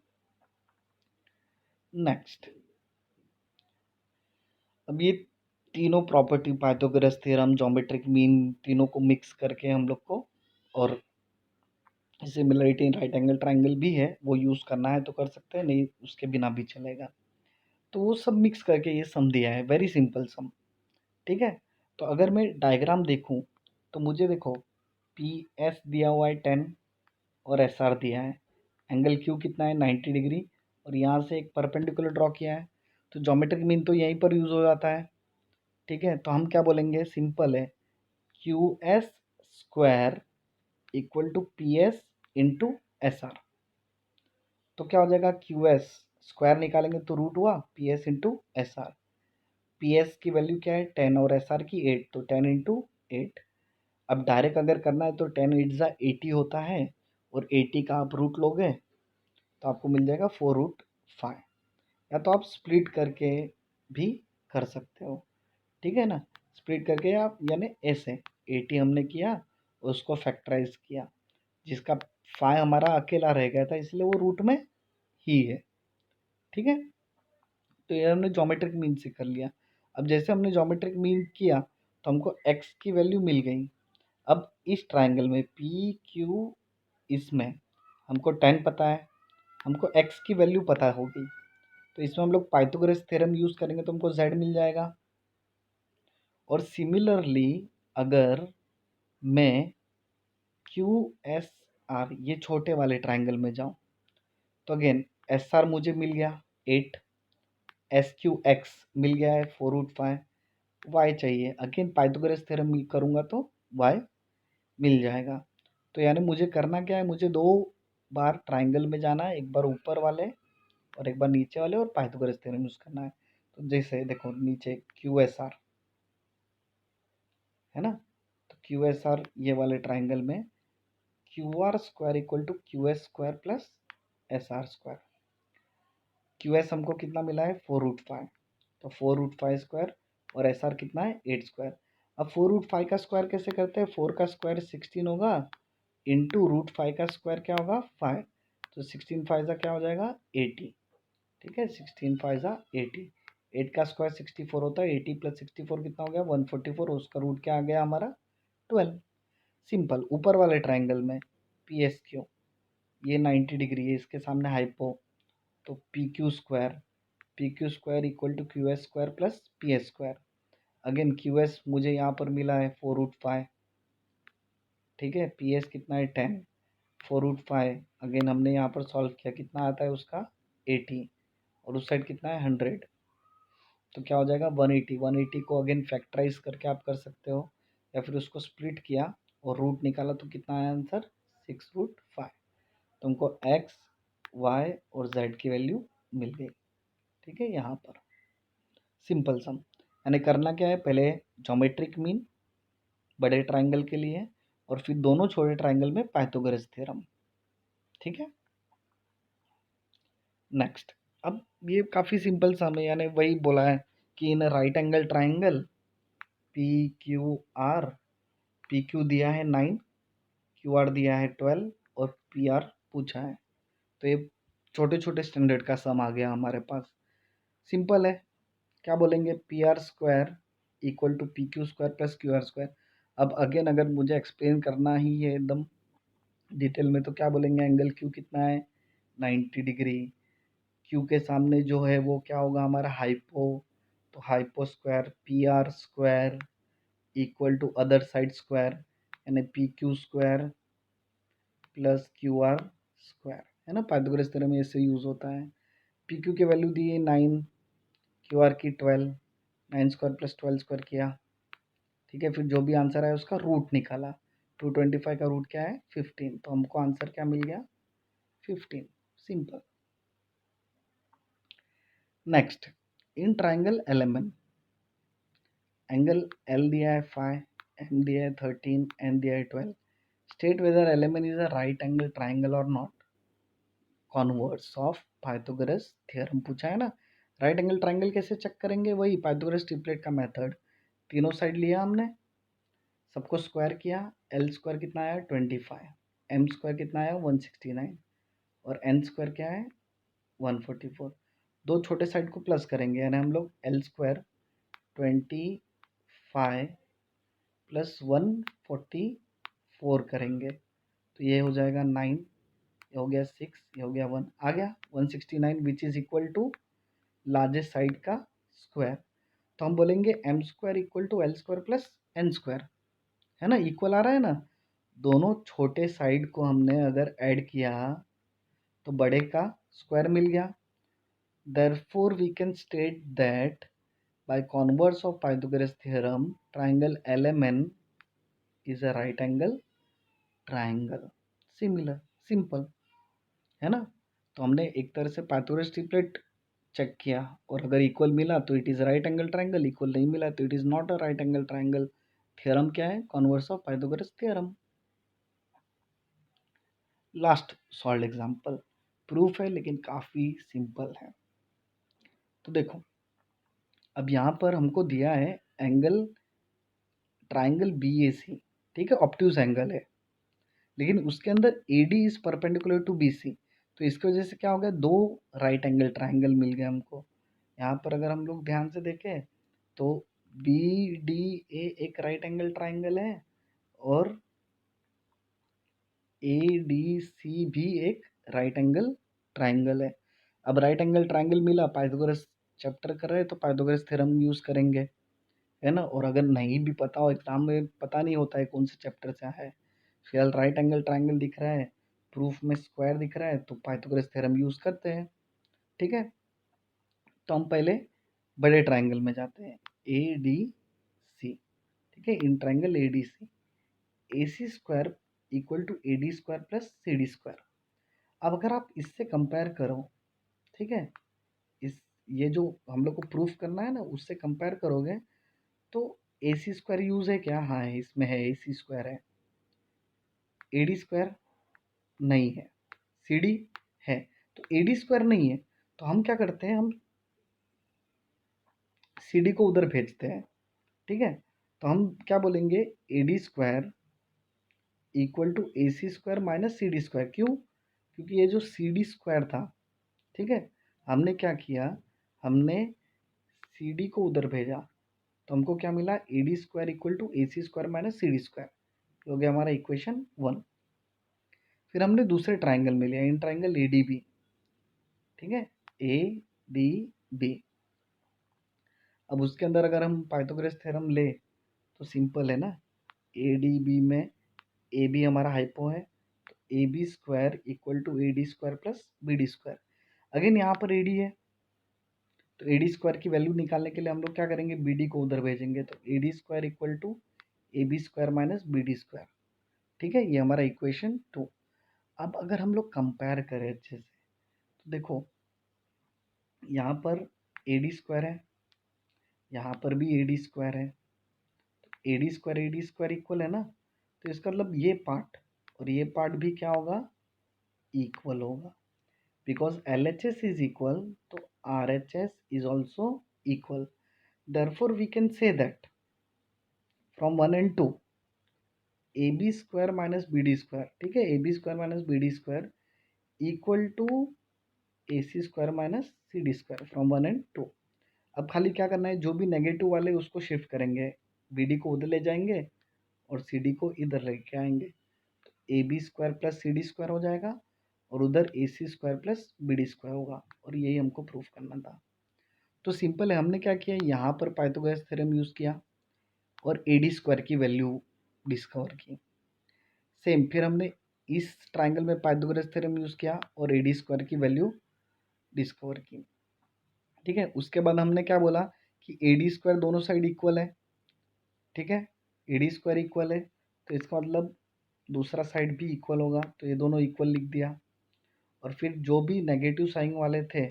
नेक्स्ट, अब ये तीनों property Pythagoras theorem, geometric mean, तीनों को मिक्स करके हम लोग को, और similarity in right angle triangle भी है, वो यूज़ करना है तो कर सकते हैं, नहीं उसके बिना भी चलेगा। तो वो सब मिक्स करके ये सम दिया है, वेरी सिंपल सम। ठीक है, तो अगर मैं डायग्राम देखूं तो मुझे देखो पी एस दिया हुआ है 10 और एस आर दिया है, एंगल क्यू कितना है 90 डिग्री, और यहाँ से एक परपेंडिकुलर ड्रॉ किया है, तो ज्योमेट्रिक मीन तो यहीं पर यूज़ हो जाता है। ठीक है, तो हम क्या बोलेंगे, सिंपल है, Q S square equal to P S into S R. तो क्या हो जाएगा, क्यू एस स्क्वायर निकालेंगे तो रूट हुआ P S into S R, P S की वैल्यू क्या है 10 और एस आर की 8, तो 10 इंटू 8। अब डायरेक्ट अगर करना है तो 10 8 ज़ा 80 होता है, और 80 का आप रूट लोगे तो आपको मिल जाएगा 4√5, या तो आप स्प्लिट करके भी कर सकते हो। ठीक है ना, स्प्लिट करके आप, यानी ऐसे 80 हमने किया, उसको फैक्टराइज किया, जिसका फाइ हमारा अकेला रह गया था इसलिए वो रूट में ही है। ठीक है, तो ये हमने ज्योमेट्रिक मीन से कर लिया। अब जैसे हमने ज्योमेट्रिक मीन किया तो हमको x की वैल्यू मिल गई। अब इस ट्राइंगल में पी क्यू, इसमें हमको 10 पता है, हमको x की वैल्यू पता होगी, तो इसमें हम लोग पाइथागोरस थ्योरम यूज़ करेंगे तो हमको z मिल जाएगा। और सिमिलरली अगर मैं क्यू एस आर, ये छोटे वाले ट्राइंगल में जाऊँ तो अगेन एस आर मुझे मिल गया 8, एस क्यू एक्स मिल गया है 4√5, वाई चाहिए, अगेन पाइथागोरस थ्योरम करूँगा तो वाई मिल जाएगा। तो यानी मुझे करना क्या है, मुझे दो बार ट्राइंगल में जाना है, एक बार ऊपर वाले और एक बार नीचे वाले, और पाइथागोरस थ्योरम यूज़ करना है। तो जैसे देखो नीचे क्यू एस आर है ना, तो क्यू एस आर ये वाले ट्राइंगल में Q R square equal to Q S square plus S R square, Q S हमको कितना मिला है 4√5, तो 4√5 स्क्वायर, और एस आर कितना है 8 स्क्वायर। अब 4√5 का स्क्वायर कैसे करते हैं, 4 का स्क्वायर 16 होगा, इंटू √5 का स्क्वायर क्या होगा 5, तो 16 5 ज़ा क्या हो जाएगा 80। ठीक है, 16 5 ज़ा 80, 8 का स्क्वायर 64 होता है, 80 प्लस 64 कितना हो गया 144, उसका रूट क्या आ गया हमारा 12। सिंपल, ऊपर वाले ट्राइंगल में पी एस क्यू, ये 90 डिग्री है, इसके सामने हाइपो, तो P Q square equal to Q S square plus P S square. Again Q S मुझे यहाँ पर मिला है 4√5, ठीक है, पी एस कितना है 10, 4√5, अगेन हमने यहाँ पर सॉल्व किया, कितना आता है उसका 80, और उस साइड कितना है 100, तो क्या हो जाएगा 180, 180 को अगेन फैक्टराइज करके आप कर सकते हो, या फिर उसको स्प्लिट किया और रूट निकाला तो कितना आया आंसर 6√5। तुमको एक्स वाई और जेड की वैल्यू मिल गई। ठीक है, यहाँ पर सिंपल सम, यानी करना क्या है, पहले ज्योमेट्रिक मीन बड़े ट्राइंगल के लिए, और फिर दोनों छोटे ट्राइंगल में पाइथागोरस थ्योरम। ठीक है, नेक्स्ट, अब ये काफ़ी सिंपल सम है, यानी वही बोला है कि in right angle triangle P Q are, P Q दिया है 9, क्यू आर दिया है 12, और पी आर पूछा है, तो ये छोटे छोटे स्टैंडर्ड का सम आ गया हमारे पास। सिंपल है, क्या बोलेंगे, P R square equal to P Q square plus Q R square. अब अगेन अगर मुझे एक्सप्लेन करना ही है एकदम डिटेल में तो क्या बोलेंगे, एंगल क्यू कितना है 90 डिग्री, क्यू के सामने जो है वो क्या होगा हमारा हाइपो, तो hypo square P R square equal to other side square, यानी P Q square plus Q R square, है ना, पाइथागोरस थ्योरम में ऐसे यूज़ होता है। पी क्यू की वैल्यू दी है 9, क्यू आर की 12, 9 स्क्वायर प्लस 12 स्क्वायर किया, ठीक है। फिर जो भी आंसर आया उसका रूट निकाला, 225 का रूट क्या है 15, तो हमको आंसर क्या मिल गया 15, simple. Next, in triangle LMN angle L दिया है 5, M दिया है 13, N दिया है 12, state whether LMN is a right angle triangle और not, converse of Pythagoras theorem पूछा है ना। राइट एंगल ट्राइंगल कैसे चेक करेंगे, वही पाइथागोरस ट्रिपलेट का मेथड, तीनों साइड लिया हमने, सबको स्क्वायर किया, L स्क्वायर कितना आया 25, M स्क्वायर कितना आया 169 और N स्क्वायर क्या है 144, दो छोटे साइड को प्लस करेंगे, यानी हम लोग L स्क्वायर 25 प्लस 144 करेंगे, तो ये हो जाएगा 9, ये हो गया 6, ये हो गया 1, आ गया 169 which is equal to largest side का स्क्वायर। तो हम बोलेंगे M square equal to L square plus N square, है ना, इक्वल आ रहा है ना। दोनों छोटे साइड को हमने अगर ऐड किया तो बड़े का स्क्वायर मिल गया। Therefore we can state that by converse of Pythagoras theorem triangle LMN is a right angle triangle, similar, simple, है ना। तो हमने एक तरह से पाइथागोरस ट्रिपलेट चेक किया और अगर इक्वल मिला तो it is right angle triangle, equal नहीं मिला तो it is not a right angle triangle. Theorem क्या है, converse of Pythagoras theorem. Last solve example, proof है लेकिन काफ़ी सिंपल है। तो देखो, अब यहाँ पर हमको दिया है एंगल ट्राइंगल BAC, ठीक है, ऑब्ट्यूज एंगल है, लेकिन उसके अंदर AD is perpendicular to BC, तो इसकी वजह से क्या हो गया, दो राइट एंगल ट्राइंगल मिल गया हमको। यहाँ पर अगर हम लोग ध्यान से देखें तो BDA एक राइट एंगल ट्राइंगल है और ADC भी एक राइट एंगल ट्राइंगल है। अब राइट एंगल ट्राइंगल मिला, पाइथागोरस चैप्टर कर रहे हैं तो पाइथागोरस थ्योरम यूज करेंगे, है ना। और अगर नहीं भी पता हो, एग्जाम में पता नहीं होता है कौन से चैप्टर से है, फिलहाल राइट एंगल ट्राइंगल दिख रहा है, प्रूफ में स्क्वायर दिख रहा है, तो पाइथागोरस थ्योरम यूज करते हैं, ठीक है। तो हम पहले बड़े ट्राइंगल में जाते हैं, ADC, ठीक है, in triangle ADC, AC square equal to AD square plus CD square. अब अगर आप इससे कंपेयर करो, ठीक है, इस ये जो हम लोग को प्रूफ करना है ना, उससे कंपेयर करोगे तो AC स्क्वायर यूज है क्या, हाँ है, इसमें है, AC स्क्वायर है, AD स्क्वायर नहीं है, CD है, तो AD स्क्वायर नहीं है, तो हम क्या करते हैं, हम CD को उधर भेजते हैं, ठीक है। तो हम क्या बोलेंगे, AD square equal to AC square minus CD square, क्यों, क्योंकि ये जो CD स्क्वायर था, ठीक है, हमने क्या किया, हमने CD को उधर भेजा, तो हमको क्या मिला, AD square equal to AC square minus CD square, हो गया हमारा इक्वेशन 1। फिर हमने दूसरे ट्राइंगल में लिया, इन ट्राइंगल ADB, ठीक है, ADB। अब उसके अंदर अगर हम पाइथागोरस थ्योरम ले तो सिंपल है ना, ADB में AB हमारा हाइपो है, तो AB square equal to AD square plus BD square. Again यहाँ पर AD है, तो AD स्क्वायर की वैल्यू निकालने के लिए हम लोग क्या करेंगे, BD को उधर भेजेंगे, तो AD square equal to AB square minus BD square, ठीक है, ये हमारा इक्वेशन 2। अब अगर हम लोग कंपेयर करें अच्छे से तो देखो, यहाँ पर AD स्क्वायर है, यहाँ पर भी AD स्क्वायर है, AD स्क्वायर इक्वल है ना, तो इसका मतलब ये पार्ट और ये पार्ट भी क्या होगा, इक्वल होगा, बिकॉज LHS इज इक्वल तो RHS is also equal. Therefore we can say that from 1 and 2 AB square minus BD square, ठीक है, AB square minus BD square equal to AC square minus CD square from 1 and 2। अब खाली क्या करना है, जो भी नेगेटिव वाले उसको शिफ्ट करेंगे, BD को उधर ले जाएंगे और CD को इधर लेके आएंगे, तो AB square plus CD square हो जाएगा और उधर AC square plus BD square होगा, और यही हमको प्रूफ करना था। तो सिंपल है, हमने क्या किया, यहाँ पर पाइथागोरस थ्योरम यूज़ किया और AD स्क्वायर की वैल्यू डिस्कवर की। सेम फिर हमने इस ट्राइंगल में पाइथागोरस थ्योरम यूज़ किया और AD स्क्वायर की वैल्यू डिस्कवर की। ठीक है, उसके बाद हमने क्या बोला कि AD² दोनों साइड इक्वल है। ठीक है, AD² इक्वल है तो इसका मतलब दूसरा साइड भी इक्वल होगा, तो ये दोनों इक्वल लिख दिया। और फिर जो भी नेगेटिव साइन वाले थे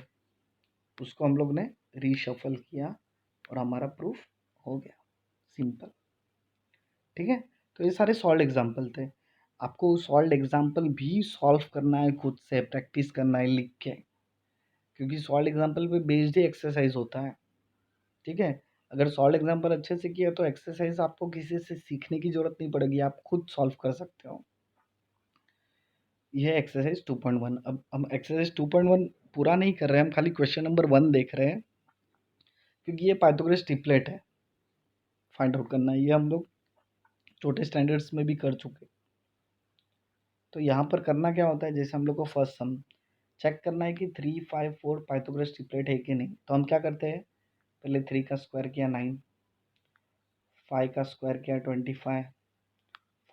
उसको हम लोग ने रीशफल किया और हमारा प्रूफ हो गया, सिंपल। ठीक है, तो ये सारे सॉल्व एग्जाम्पल थे। आपको सॉल्व एग्जाम्पल भी सॉल्व करना है, खुद से प्रैक्टिस करना है लिख के, क्योंकि सॉल्व एग्जाम्पल पे बेस्ड ही एक्सरसाइज होता है। ठीक है, अगर सॉल्व एग्जाम्पल अच्छे से किया तो एक्सरसाइज आपको किसी से सीखने की जरूरत नहीं पड़ेगी, आप खुद सॉल्व कर सकते हो। यह एक्सरसाइज 2.1। अब हम एक्सरसाइज 2.1 पूरा नहीं कर रहे हैं, हम खाली क्वेश्चन नंबर 1 देख रहे हैं, क्योंकि ये पाइथागोरस ट्रिपलेट है, फाइंड आउट करना है। ये हम लोग छोटे स्टैंडर्ड्स में भी कर चुके। तो यहाँ पर करना क्या होता है, जैसे हम लोग को फर्स्ट सम चेक करना है कि 3, 5, 4 पाइथागोरस ट्रिपलेट है कि नहीं। तो हम क्या करते हैं, पहले 3 का स्क्वायर किया 9, 5 का स्क्वायर किया 25,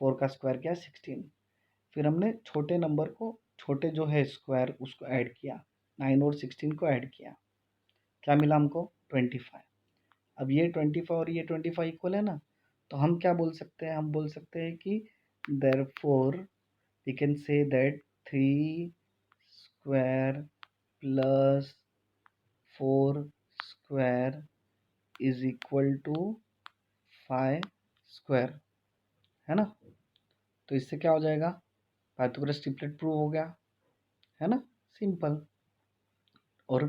4 का स्क्वायर किया 16। फिर हमने छोटे नंबर को, छोटे जो है स्क्वायर उसको ऐड किया, 9 और 16 को ऐड किया, क्या मिला हमको 25। अब ये 25 और ये 25 इक्वल है ना, तो हम क्या बोल सकते हैं, हम बोल सकते हैं कि therefore we can say that 3 square plus 4 square is equal to 5 square, है ना। तो इससे क्या हो जाएगा, पाइथागोरस ट्रिपलेट प्रूव हो गया, है ना, सिंपल। और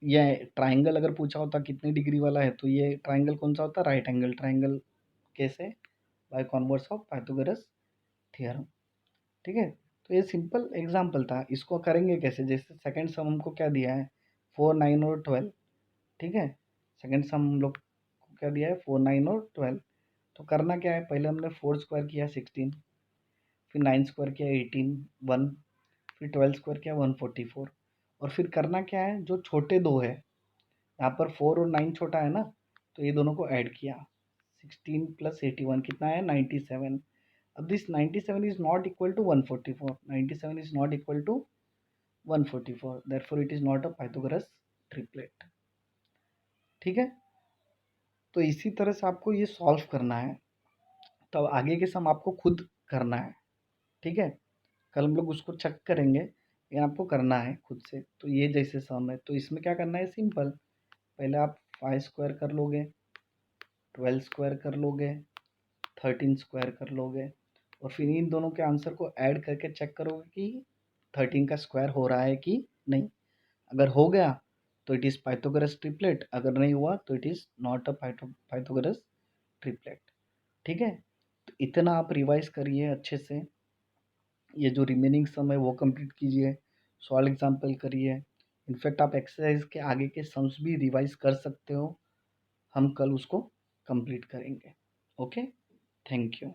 ये ट्राइंगल अगर पूछा होता कितने डिग्री वाला है, तो ये ट्राइंगल कौन सा होता, राइट एंगल ट्राइंगल। कैसे, by converse of Pythagoras theorem. ठीक है, तो ये सिंपल एग्जांपल था। इसको करेंगे कैसे, जैसे सेकंड सम हमको क्या दिया है, 4, 9 और 12। ठीक है, सेकंड सम हम लोग को क्या दिया है, 4, 9 और 12। तो करना क्या है, पहले हमने 4 स्क्वायर किया 16, फिर 9 स्क्वायर किया 18, 1, फिर 12 स्क्वायर किया 144। और फिर करना क्या है, जो छोटे दो है, यहाँ पर 4 और 9 छोटा है ना, तो ये दोनों को ऐड किया, 16 प्लस 81 कितना है 97। अब this 97 is not equal to 144, 97 is not equal to 144, therefore it is not a Pythagoras triplet. ठीक है, तो इसी तरह से आपको ये सॉल्व करना है, तो आगे के सम आपको खुद करना है। ठीक है, कल हम लोग उसको चेक करेंगे, लेकिन आपको करना है खुद से। तो ये जैसे सम है, तो इसमें क्या करना है, सिंपल, पहले आप 5 स्क्वायर कर लोगे, 12 स्क्वायर कर लोगे, 13 स्क्वायर कर लोगे, और फिर इन दोनों के आंसर को ऐड करके चेक करोगे कि 13 का स्क्वायर हो रहा है कि नहीं। अगर हो गया तो इट इज़ पाइथागोरस ट्रिपलेट, अगर नहीं हुआ तो it is not a Pythagoras triplet. ठीक है, तो इतना आप रिवाइज करिए अच्छे से, ये जो रिमेनिंग सम है वो कंप्लीट कीजिए, सॉल्व एग्जाम्पल करिए। इनफैक्ट आप एक्सरसाइज के आगे के सम्स भी रिवाइज कर सकते हो, हम कल उसको कंप्लीट करेंगे। Okay, thank you.